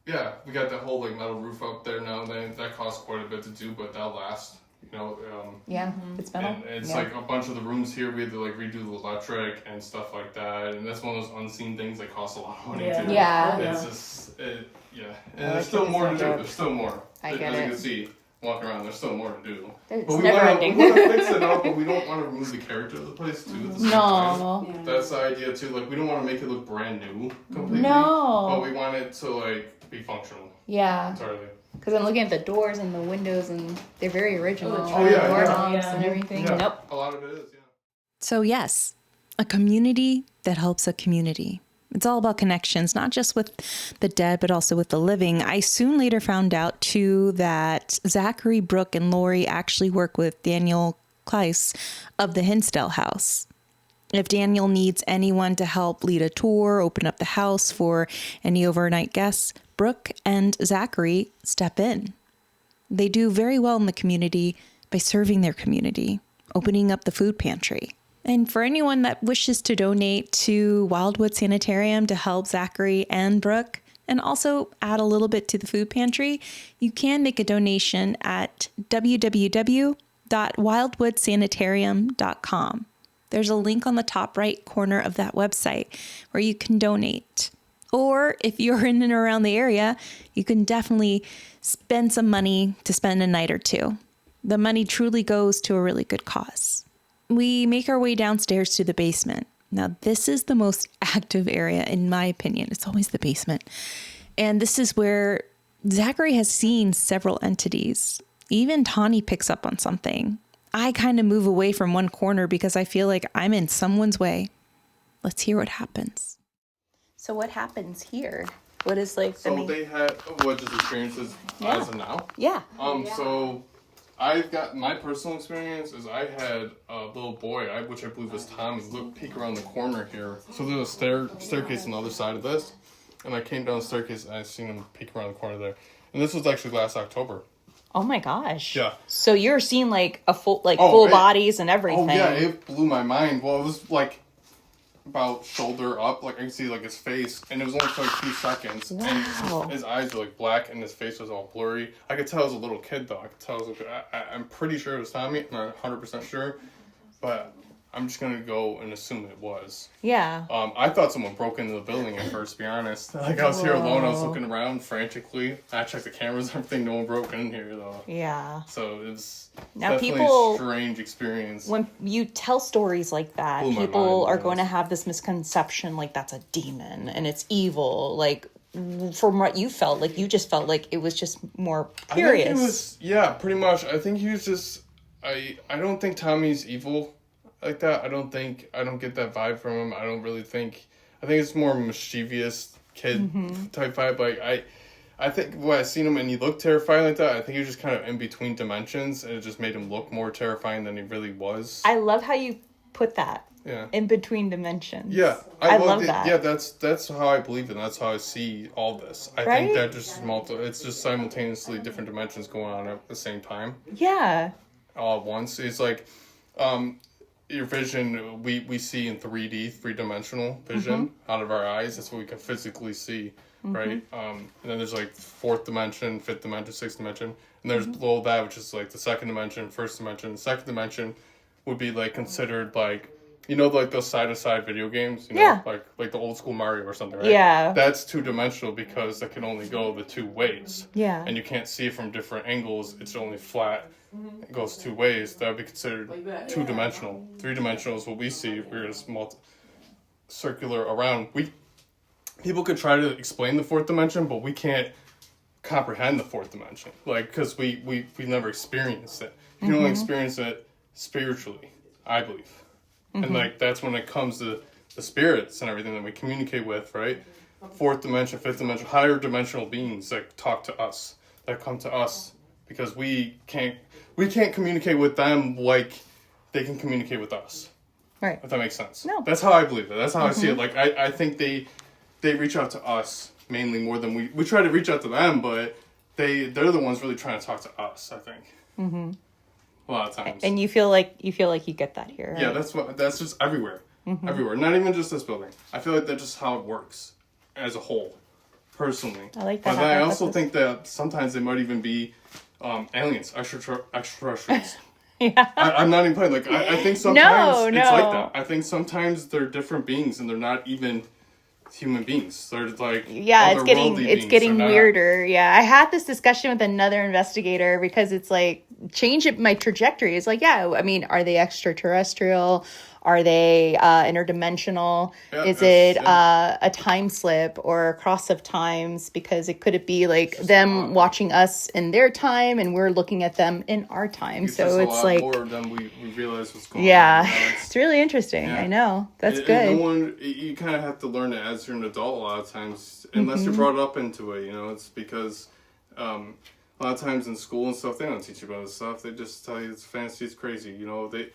yeah, we got that whole like metal roof up there now. That costs quite a bit to do, but that'll last. It's metal. And it's like a bunch of the rooms here, we had to like redo the electric and stuff like that. And that's one of those unseen things that costs a lot of money too. Yeah. It's just, And there's still more to do. There's still more. I get As it. you can see, walking around, there's still more to do. It's but never ending. We want to fix it up, but we don't want to remove the character of the place too. At the same time. Yeah. That's the idea too. Like, we don't want to make it look brand new completely. No. But we want it to like be functional. Yeah. Entirely. Because I'm looking at the doors and the windows, and they're very original. Yeah. Knobs and everything. Yeah. Nope. A lot of it is, yeah. So yes, a community that helps a community. It's all about connections, not just with the dead, but also with the living. I soon later found out too that Zachary, Brooke, and Lori actually work with Daniel Kleiss of the Hinsdale House. If Daniel needs anyone to help lead a tour, open up the house for any overnight guests, Brooke and Zachary step in. They do very well in the community by serving their community, opening up the food pantry. And for anyone that wishes to donate to Wildwood Sanitarium to help Zachary and Brooke, and also add a little bit to the food pantry, you can make a donation at www.wildwoodsanitarium.com. There's a link on the top right corner of that website where you can donate. Or if you're in and around the area, you can definitely spend some money to spend a night or two. The money truly goes to a really good cause. We make our way downstairs to the basement. Now, this is the most active area, in my opinion. It's always the basement. And this is where Zachary has seen several entities. Even Tawny picks up on something. I kind of move away from one corner because I feel like I'm in someone's way. Let's hear what happens. So what happens here? What is like the So they had what just experiences as of now? Yeah. So I've got my personal experience is I had a little boy, which I believe was Tommy, peek around the corner here. So there's a staircase on the other side of this, and I came down the staircase and I seen him peek around the corner there. And this was actually last October. Oh my gosh. Yeah. So you're seeing like full bodies and everything. Oh yeah, it blew my mind. Well, it was like about shoulder up, like I can see like his face, and it was only for like a few seconds. Wow. And his eyes were like black, and his face was all blurry. I could tell it was a little kid though. I could tell it was I'm pretty sure it was Tommy. I'm not 100% sure, but I'm just gonna go and assume it was. Yeah. I thought someone broke into the building at first, to be honest. Like I was here alone, I was looking around frantically. I checked the cameras, everything. No one broke in here though. Yeah. So it's Now definitely people, a strange experience. when you tell stories like that, Blew my people mind, are going to have this misconception like that's a demon and it's evil. Like from what you felt, like you just felt like it was just more curious. I think it was, yeah, pretty much. I think he was just, I don't think Tommy's evil like that. I don't get that vibe from him. I think it's more mischievous kid type vibe. Like I think when I seen him and he looked terrifying like that, I think he was just kind of in between dimensions, and it just made him look more terrifying than he really was. I love how you put that. Yeah. In between dimensions. Yeah. I love that. Yeah, that's how I believe it. That's how I see all this. I think that just it's just simultaneously different dimensions going on at the same time. Yeah. All at once. It's like your vision we see in 3D, three-dimensional vision out of our eyes. That's what we can physically see, right? And then there's like fourth dimension, fifth dimension, sixth dimension, and there's below that, which is like the second dimension, first dimension. Second dimension would be like considered like, you know, like those side-to-side video games, you know, like the old school Mario or something, right? Yeah. That's two-dimensional because that can only go the two ways. Yeah. And you can't see it from different angles. It's only flat. It goes two ways. That would be considered two-dimensional. Three-dimensional is what we see. We're just circular around. People could try to explain the fourth dimension, but we can't comprehend the fourth dimension. Like, because we've never experienced it. You can only experience it spiritually, I believe. And like that's when it comes to the spirits and everything that we communicate with, right? Fourth dimension, fifth dimension, higher dimensional beings that talk to us, that come to us, because we can't communicate with them like they can communicate with us. Right. If that makes sense. No. That's how I believe it. That's how I see it. Like I think they reach out to us mainly more than we try to reach out to them, but they're the ones really trying to talk to us, I think. A lot of times. And you feel like you get that here. Right? Yeah, that's just everywhere. Everywhere. Not even just this building. I feel like that's just how it works as a whole, personally. I like that. But I also think that sometimes they might even be aliens, extraterrestrials. Yeah. I'm not even playing. Like, I think sometimes No. it's like that. I think sometimes they're different beings and they're not even human beings. They're like it's getting not weirder. Yeah, I had this discussion with another investigator because it's like changed my trajectory. It's like, yeah, I mean, are they extraterrestrial? Are they interdimensional? Yeah, Is it a time slip or a cross of times? Because it could be like them watching us in their time and we're looking at them in our time. So it's like more than we realize what's going on. Yeah, it's really interesting. Yeah. I know. That's good. And you kind of have to learn it as you're an adult a lot of times, unless you're brought up into it. You know, it's because a lot of times in school and stuff, they don't teach you about this stuff. They just tell you it's fantasy, it's crazy. You know, they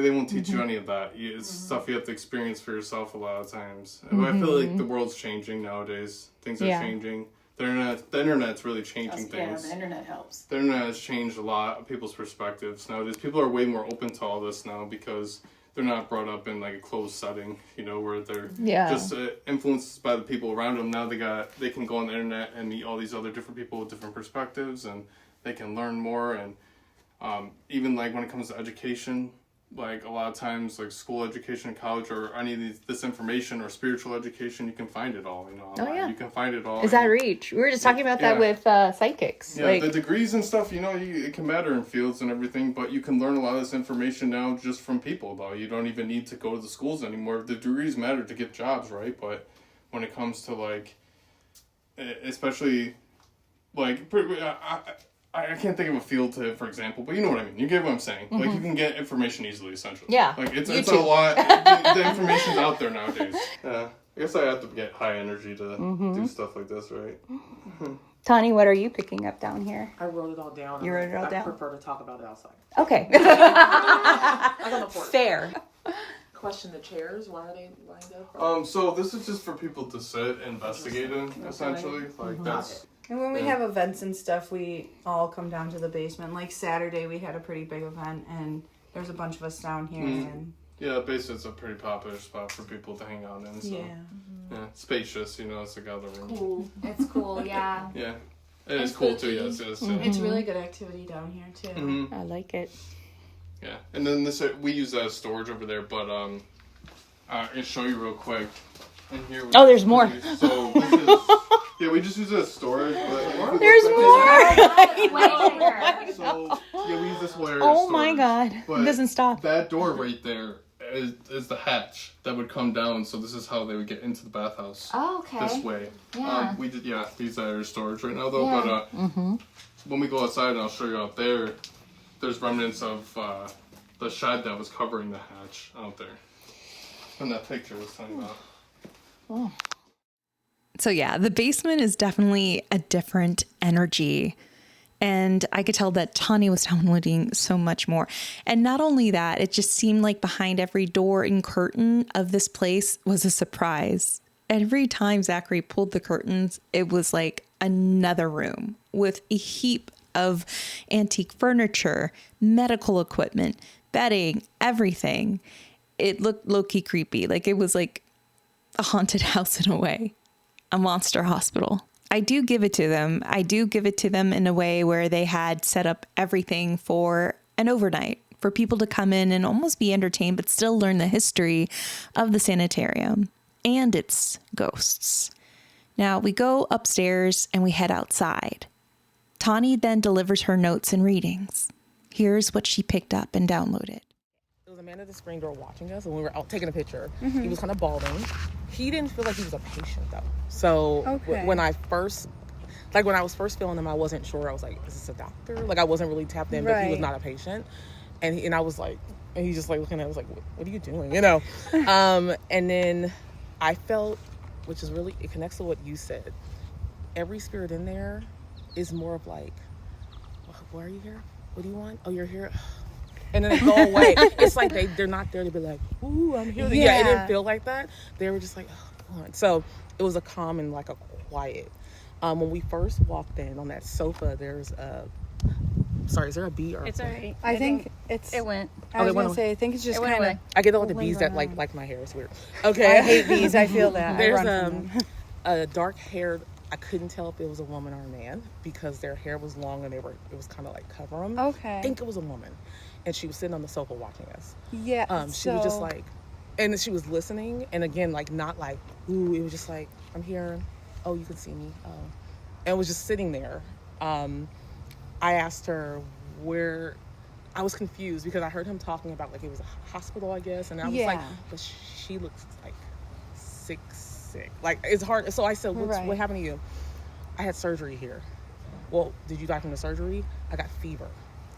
won't teach you any of that. It's stuff you have to experience for yourself a lot of times. I feel like the world's changing nowadays. Things are changing. The internet's really changing things. Yeah, the internet helps. The internet has changed a lot of people's perspectives nowadays. People are way more open to all this now because they're not brought up in like a closed setting, you know, where they're just influenced by the people around them. Now they can go on the internet and meet all these other different people with different perspectives, and they can learn more. And even like when it comes to education, like a lot of times like school education, college, or any of this information or spiritual education, you can find it all, you know, online. Oh, yeah. You can find it all. Is that reach? We were just talking about that with psychics. Yeah, like, the degrees and stuff, you know, it can matter in fields and everything, but you can learn a lot of this information now just from people, though. You don't even need to go to the schools anymore. The degrees matter to get jobs, right? But when it comes to, like, especially, like, I can't think of a field for example, but you know what I mean. You get what I'm saying. Like, you can get information easily, essentially. Yeah. Like, it's a lot. The information's out there nowadays. Yeah. I guess I have to get high energy to do stuff like this, right? Tani, what are you picking up down here? I wrote it all down. You wrote it all down? I prefer to talk about it outside. Okay. I don't know. Fair. Question the chairs. Why are they lined up? So this is just for people to sit, investigate in, essentially. Like, that's... And when we have events and stuff, we all come down to the basement. Like Saturday, we had a pretty big event, and there's a bunch of us down here. And yeah, basement's a pretty popular spot for people to hang out in. So. Yeah, spacious, you know, it's a gathering. Cool. It's cool, yeah. Yeah. It is cool too, yes. it's really good activity down here, too. I like it. Yeah, and then this we use that as storage over there, but I can show you real quick. And here There's more. So this is, yeah, we just use it as storage. But There's more. So yeah, we use this wire. Oh my God! But it doesn't stop. That door right there is the hatch that would come down. So this is how they would get into the bathhouse. Oh, okay. This way. Yeah. We did. Yeah, these are storage right now though. Yeah. But when we go outside, and I'll show you out there. There's remnants of the shed that was covering the hatch out there. And that picture was talking about. Oh. So yeah, the basement is definitely a different energy. And I could tell that Tani was downloading so much more. And not only that, it just seemed like behind every door and curtain of this place was a surprise. Every time Zachary pulled the curtains, it was like another room with a heap of antique furniture, medical equipment, bedding, everything. It looked low-key creepy. Like it was like a haunted house in a way, a monster hospital. I do give it to them. I do give it to them in a way where they had set up everything for an overnight for people to come in and almost be entertained, but still learn the history of the sanitarium and its ghosts. Now we go upstairs and we head outside. Tani then delivers her notes and readings. Here's what she picked up and downloaded. There was a man at the screen door watching us, and we were out taking a picture. He was kind of balding. He didn't feel like he was a patient though. So when I was first feeling him, I wasn't sure. I was like, is this a doctor? Like I wasn't really tapped in, but he was not a patient. And I was like, and he's just like looking at me, I was like, what are you doing? You know? And then I felt, which is really, it connects to what you said. Every spirit in there is more of like, why are you here? What do you want? Oh, you're here? And then they go away. It's like they're not there to be like, ooh, I'm here. Yeah, it didn't feel like that. They were just like, oh, come on. So it was a calm and like a quiet. When we first walked in on that sofa, there's a, sorry, is there a bee or? It's all right. I think it went. I was going to say, I think it's just kind of. I get all the bees that like my hair. It's weird. Okay. I hate bees. I feel that. There's a dark haired, I couldn't tell if it was a woman or a man because their hair was long and it was kind of like cover them. Okay. I think it was a woman. And she was sitting on the sofa watching us. Yeah. She was just like, and she was listening. And again, like not like, ooh, it was just like, I'm here. Oh, you can see me. Oh. And it was just sitting there. I asked her where, I was confused because I heard him talking about like it was a hospital, I guess. And I was like, but she looks like sick. Like it's hard. So I said, what happened to you? I had surgery here. Well, did you die from the surgery? I got fever.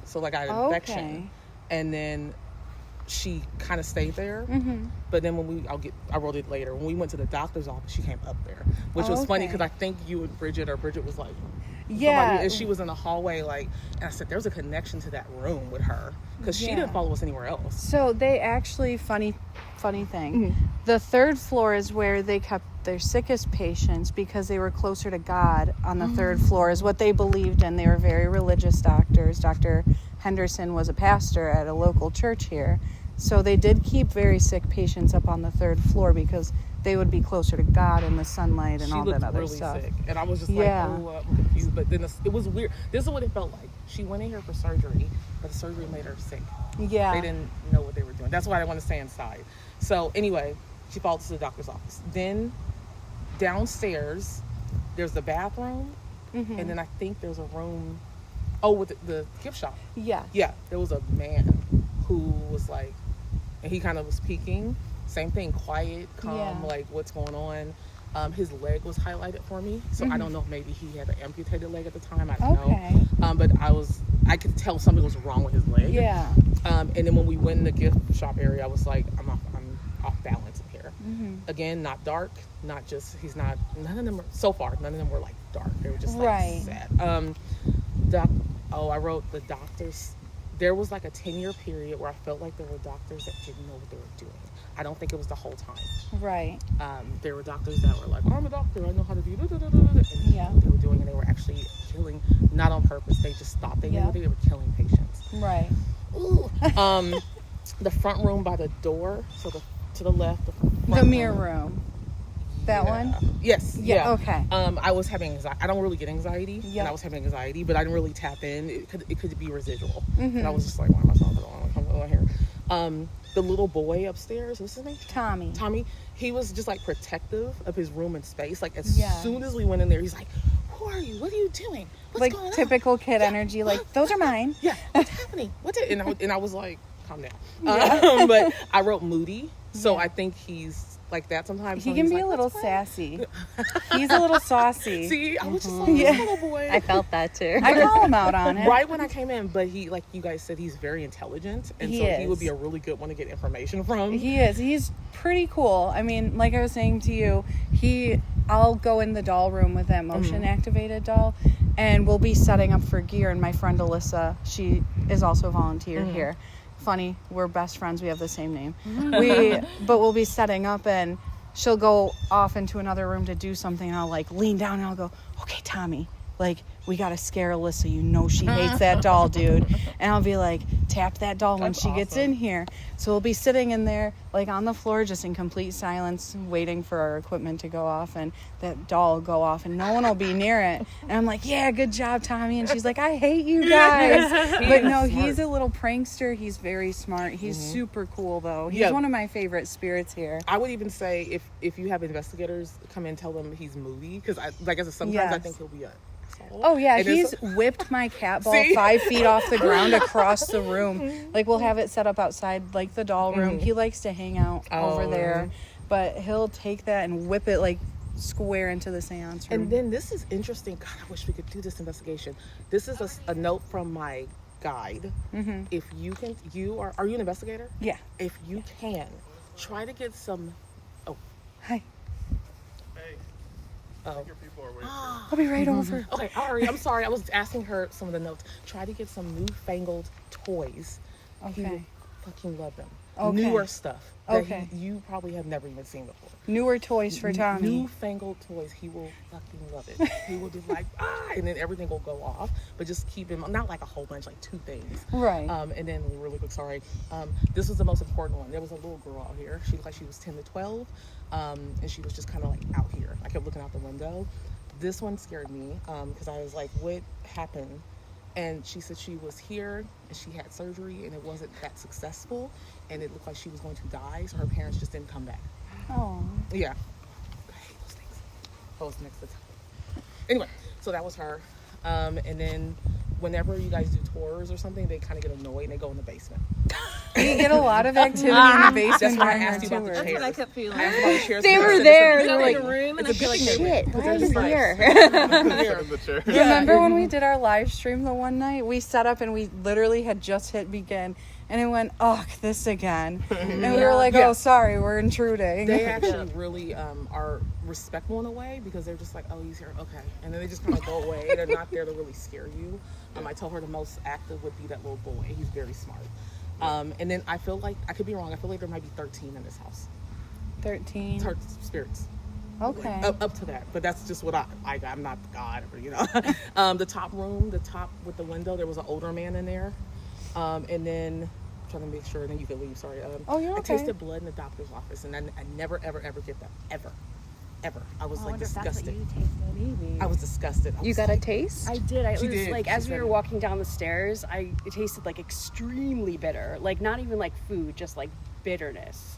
So like I had an infection. And then she kind of stayed there. But then I wrote it later. When we went to the doctor's office, she came up there, which was funny because I think you and Bridget was like, and she was in the hallway, like, and I said, there's a connection to that room with her because she didn't follow us anywhere else. So they actually, funny thing, the third floor is where they kept their sickest patients because they were closer to God on the third floor is what they believed in. They were very religious doctors. Dr. Henderson was a pastor at a local church here. So they did keep very sick patients up on the third floor because they would be closer to God in the sunlight and She all looked that other really stuff. sick, and I was just Yeah. like, oh, I'm confused. But then it was weird. This is what it felt like. She went in here for surgery, but the surgery made her sick. Yeah. They didn't know what they were doing. That's why I didn't want to stay inside. So anyway, she followed us to the doctor's office. Then downstairs, there's the bathroom, and then I think there's a room, with the gift shop. Yeah. Yeah, there was a man who was like, and he kind of was peeking. Same thing, quiet, calm, Yeah. like what's going on. His leg was highlighted for me, so I don't know if maybe he had an amputated leg at the time. I don't know. But I could tell something was wrong with his leg. Yeah. And then when we went in the gift shop area, I was like, I'm off balance in here. Again, not dark, none of them were like dark. They were just like Right. sad. I wrote the doctors. There was like a 10-year period where I felt like there were doctors that didn't know what they were doing. I don't think it was the whole time. Right. There were doctors that were like, I'm a doctor, I know how to do and Yeah. what they were doing, and they were actually killing, not on purpose. They just thought they knew what they were killing patients. Right. Ooh. The front room by the door, so to the left, The mirror room. That one? Yes. Yeah, okay. I was having anxiety. I don't really get anxiety, Yeah. and I was having anxiety, but I didn't really tap in. It could be residual, and I was just like, why am I talking on here? The little boy upstairs, what's his name? Tommy. He was just like protective of his room and space. Like as soon as we went in there, he's like, who are you? What are you doing? What's Like going on? typical kid energy, like, those are mine. Yeah, what's happening? And I was like, calm down. But I wrote moody, so I think he's like that sometimes. He So can he's be like, a little "What's going on?" sassy. He's a little saucy. See, I was just like, this little boy. I felt that too. I call him out on it. Right when I came in, but he, like you guys said, he's very intelligent, and He so he is. would be a really good one to get information from. He is. He's pretty cool. I mean, like I was saying to you, I'll go in the doll room with that motion activated doll, and we'll be setting up for gear. And my friend Alyssa, she is also a volunteer here. Funny, we're best friends. We have the same name. But we'll be setting up, and she'll go off into another room to do something, and I'll like lean down and I'll go, okay, Tommy, like, we gotta scare Alyssa. You know she hates that doll, dude. And I'll be like, tap that doll when she gets in here. So we'll be sitting in there, like on the floor, just in complete silence, waiting for our equipment to go off, and that doll will go off, and no one will be near it. And I'm like, yeah, good job, Tommy. And she's like, I hate you guys. But no, he's a little prankster. He's very smart. He's super cool, though. He's one of my favorite spirits here. I would even say if you have investigators come in, tell them he's moody, because sometimes I think he'll be a. Oh yeah, And he's whipped my cat ball See? 5 feet off the ground across the room. Like, we'll have it set up outside, like the doll room. He likes to hang out over there, but he'll take that and whip it like square into the seance room. And then this is interesting. God, I wish we could do this investigation. This is a note from my guide. If you can, are you an investigator? Yeah. If you can, try to get some. Oh, Hi. Hey, oh. your people are waiting. I'll be right over. Okay, Ari, I'm sorry. I was asking her some of the notes. Try to get some newfangled toys. He will Okay. fucking love them. Okay. Newer stuff that Okay. you probably have never even seen before. Newer toys for Tommy. Newfangled toys. He will fucking love it. He will be like, and then everything will go off. But just keep him, not like a whole bunch, like 2 things. Right. And then really quick, sorry. This was the most important one. There was a little girl out here. She looked like she was 10 to 12. And she was just kind of like out here. I kept looking out the window. This one scared me because I was like, what happened? And she said she was here and she had surgery and it wasn't that successful. And it looked like she was going to die. So her parents just didn't come back. Oh. Yeah. I hate those things. Those next to the top. Anyway, so that was her. And then whenever you guys do tours or something, they kind of get annoyed and they go in the basement. We get a lot of activity in the basement That's why I during our asked you about the tours. chairs. I kept feeling. I asked about the chairs. They because were I said there. it's a They were big like, room, and I feel like, picnic shit, room. why is Just it like- here? Sit in the chair. Remember when we did our live stream the one night? We set up and we literally had just hit begin, and it went, oh, this again. And we were like, oh, sorry, we're intruding. They actually really are respectful in a way because they're just like, oh, he's here, okay. And then they just kind of go away. They're not there to really scare you. I told her the most active would be that little boy. He's very smart. And then I feel like, I could be wrong, I feel like there might be 13 in this house. 13. Spirits. Okay. Up to that, but that's just what I got. I'm not God, you know. The top room, the top with the window, there was an older man in there. And then trying to make sure, and then you can leave. Sorry. Oh, you're okay. I tasted blood in the doctor's office, and I never, ever, ever get that. Ever. I was like disgusted. I was disgusted. You got a taste? I did. It was did. like She as we said were it. walking down the stairs, it tasted like extremely bitter. Like not even like food, just like bitterness.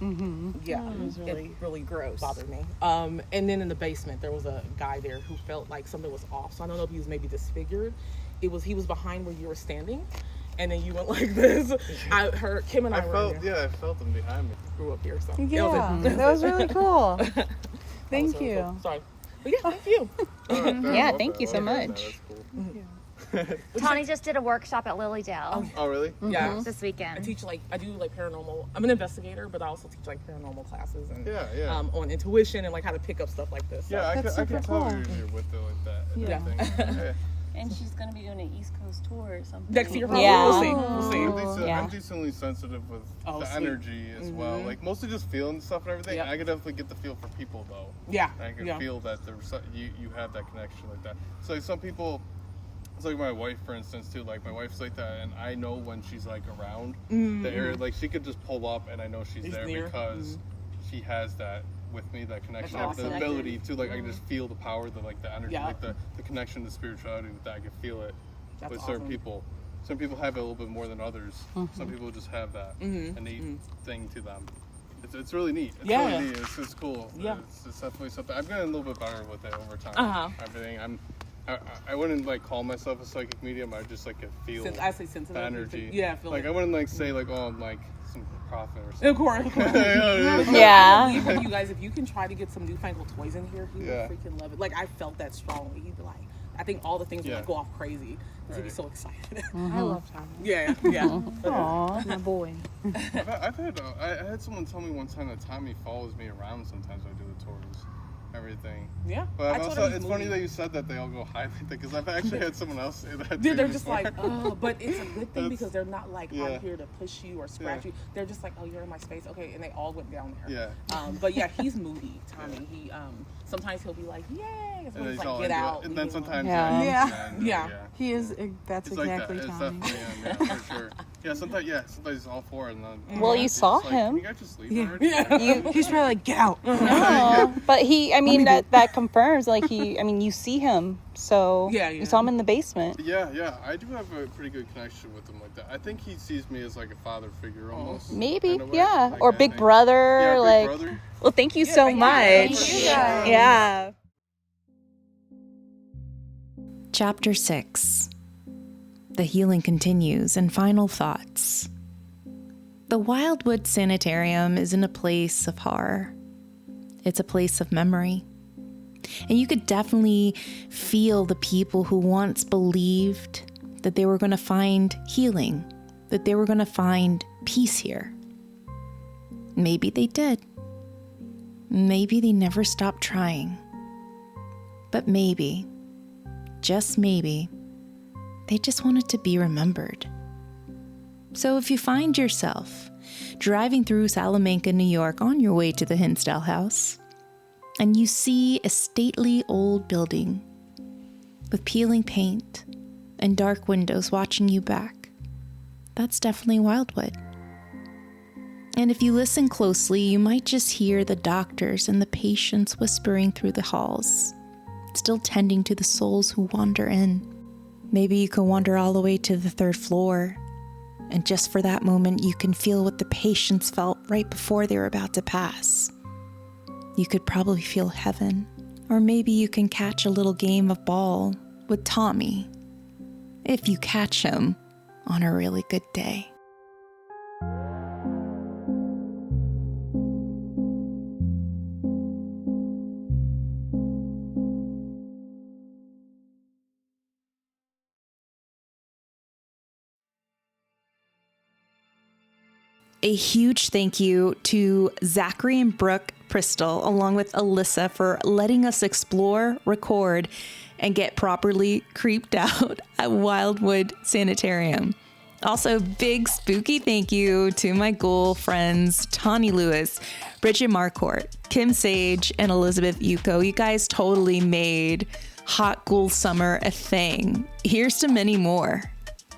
Yeah, It was really gross. bothered me. And then in the basement, there was a guy there who felt like something was off. So I don't know if he was maybe disfigured. He was behind where you were standing, and then you went like this. I heard Kim and I were in there. I felt them behind me. Grew up here, so Yeah, that was really cool. Thank you. Cool. Sorry, but yeah, thank you. Yeah, thank you so much. That's cool. Tawny just did a workshop at Lilydale Oh, really? Yeah, this weekend. I teach I do paranormal. I'm an investigator, but I also teach paranormal classes and Yeah. on intuition and how to pick up stuff like this. So. Yeah, I That's can super tell cool. you're with it like that. Yeah. Everything. And she's going to be doing an East Coast tour or something. Next year, Yeah. we'll see. I'm decently sensitive with the sweet. energy as well. Like mostly just feeling stuff and everything. Yep. I could definitely get the feel for people though. Yeah. I can yeah. feel that you have that connection like that. So some people, it's like my wife for instance too. Like my wife's like that, and I know when she's around the area. Like she could just pull up, and I know she's there near. because she has that with me, that connection, That's the awesome. ability to I can just feel the power, the energy, Yeah. the connection, the spirituality with that. I can feel it That's with certain awesome. people. Some people have it a little bit more than others. Some people just have that innate thing to them. It's really neat. It's Yeah. really neat. It's cool. Yeah. It's definitely something. I've gotten a little bit better with it over time. Uh-huh. Everything. I wouldn't call myself a psychic medium. I just feel I say sensitive. the energy. Yeah, I feel I wouldn't say oh I'm some prophet or something. Of course. Yeah. You guys, if you can try to get some newfangled toys in here, he would freaking love it. I felt that strongly. He'd be I think all the things would go off crazy because he'd be so excited. I love Tommy. Yeah. Aw, my boy. I had someone tell me one time that Tommy follows me around sometimes when I do the tours, everything. Yeah. But I told also, him it's funny that you said that they all go highlight because I've actually had someone else say that. They're too just before. oh, but it's a good thing because they're not I'm Yeah. here to push you or scratch you. They're just oh, you're in my space, okay, and they all went down there. Yeah. But yeah, he's moody, Tommy. He sometimes he'll be yay, and sometimes he's all get into it. out. And then sometimes Yeah. He is. That's it's exactly like that. Tommy. It's definitely for sure. Yeah, sometimes it's all for it. And then, Well, you it's saw like, him. Can you guys just leave already? He's probably get out. No, but that confirms, you see him. So you saw him in the basement. Yeah, I do have a pretty good connection with him like that. I think he sees me as a father figure almost. Maybe, in a way. yeah. Or big brother. Yeah, big brother. Well, thank you so much. Thank you. Yeah. Chapter 6. The healing continues and final thoughts. The Wildwood Sanitarium isn't a place of horror. It's a place of memory. And you could definitely feel the people who once believed that they were going to find healing, that they were going to find peace here. Maybe they did. Maybe they never stopped trying. But maybe, just maybe, they just wanted to be remembered. So if you find yourself driving through Salamanca, New York on your way to the Hinsdale house, and you see a stately old building with peeling paint and dark windows watching you back, that's definitely Wildwood. And if you listen closely, you might just hear the doctors and the patients whispering through the halls, still tending to the souls who wander in. Maybe you can wander all the way to the 3rd floor, and just for that moment, you can feel what the patients felt right before they were about to pass. You could probably feel heaven, or maybe you can catch a little game of ball with Tommy, if you catch him on a really good day. A huge thank you to Zachary and Brooke Bristol, along with Alyssa, for letting us explore, record, and get properly creeped out at Wildwood Sanitarium. Also, big spooky thank you to my ghoul friends, Tawny Lewis, Bridget Marcourt, Kim Sage, and Elizabeth Yuko. You guys totally made Hot Ghoul Summer a thing. Here's to many more.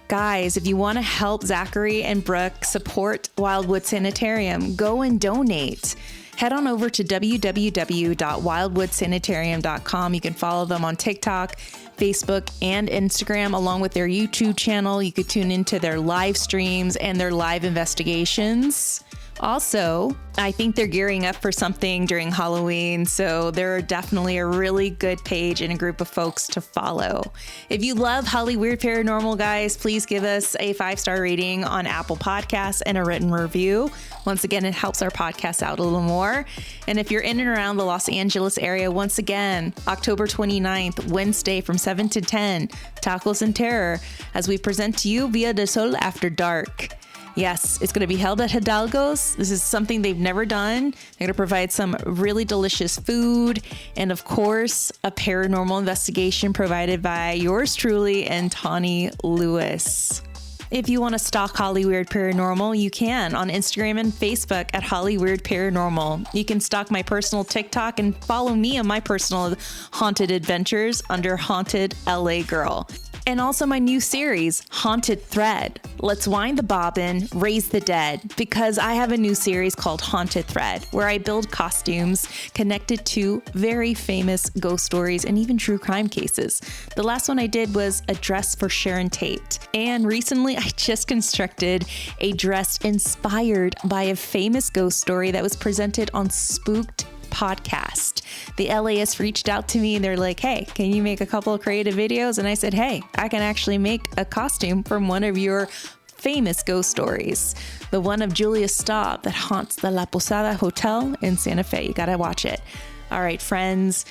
Guys, if you want to help Zachary and Brooke support Wildwood Sanitarium, go and donate. Head on over to www.wildwoodsanitarium.com. You can follow them on TikTok, Facebook, and Instagram, along with their YouTube channel. You could tune into their live streams and their live investigations. Also, I think they're gearing up for something during Halloween, so they're definitely a really good page and a group of folks to follow. If you love Holly Weird Paranormal, guys, please give us a 5-star rating on Apple Podcasts and a written review. Once again, it helps our podcast out a little more. And if you're in and around the Los Angeles area, once again, October 29th, Wednesday from 7 to 10, Tacos and Terror, as we present to you Via del Sol After Dark. Yes, it's going to be held at Hidalgo's. This is something they've never done. They're going to provide some really delicious food and, of course, a paranormal investigation provided by yours truly and Tawny Lewis. If you want to stalk Holly Weird Paranormal, you can on Instagram and Facebook at Holly Weird Paranormal. You can stalk my personal TikTok and follow me on my personal haunted adventures under Haunted LA Girl. And also my new series, Haunted Thread. Let's wind the bobbin, raise the dead, because I have a new series called Haunted Thread, where I build costumes connected to very famous ghost stories and even true crime cases. The last one I did was a dress for Sharon Tate. And recently I just constructed a dress inspired by a famous ghost story that was presented on Spooked podcast. The LAS reached out to me and they're like, hey, can you make a couple of creative videos? And I said, hey, I can actually make a costume from one of your famous ghost stories. The one of Julia Staub that haunts the La Posada Hotel in Santa Fe. You gotta watch it. All right, friends,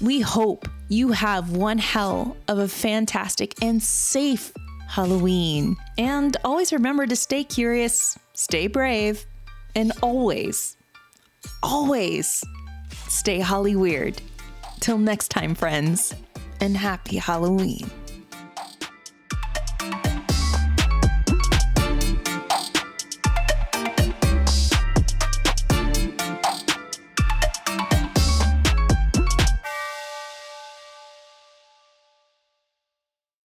we hope you have one hell of a fantastic and safe Halloween. And always remember to stay curious, stay brave, and always stay Holly Weird. Till next time, friends, and happy Halloween.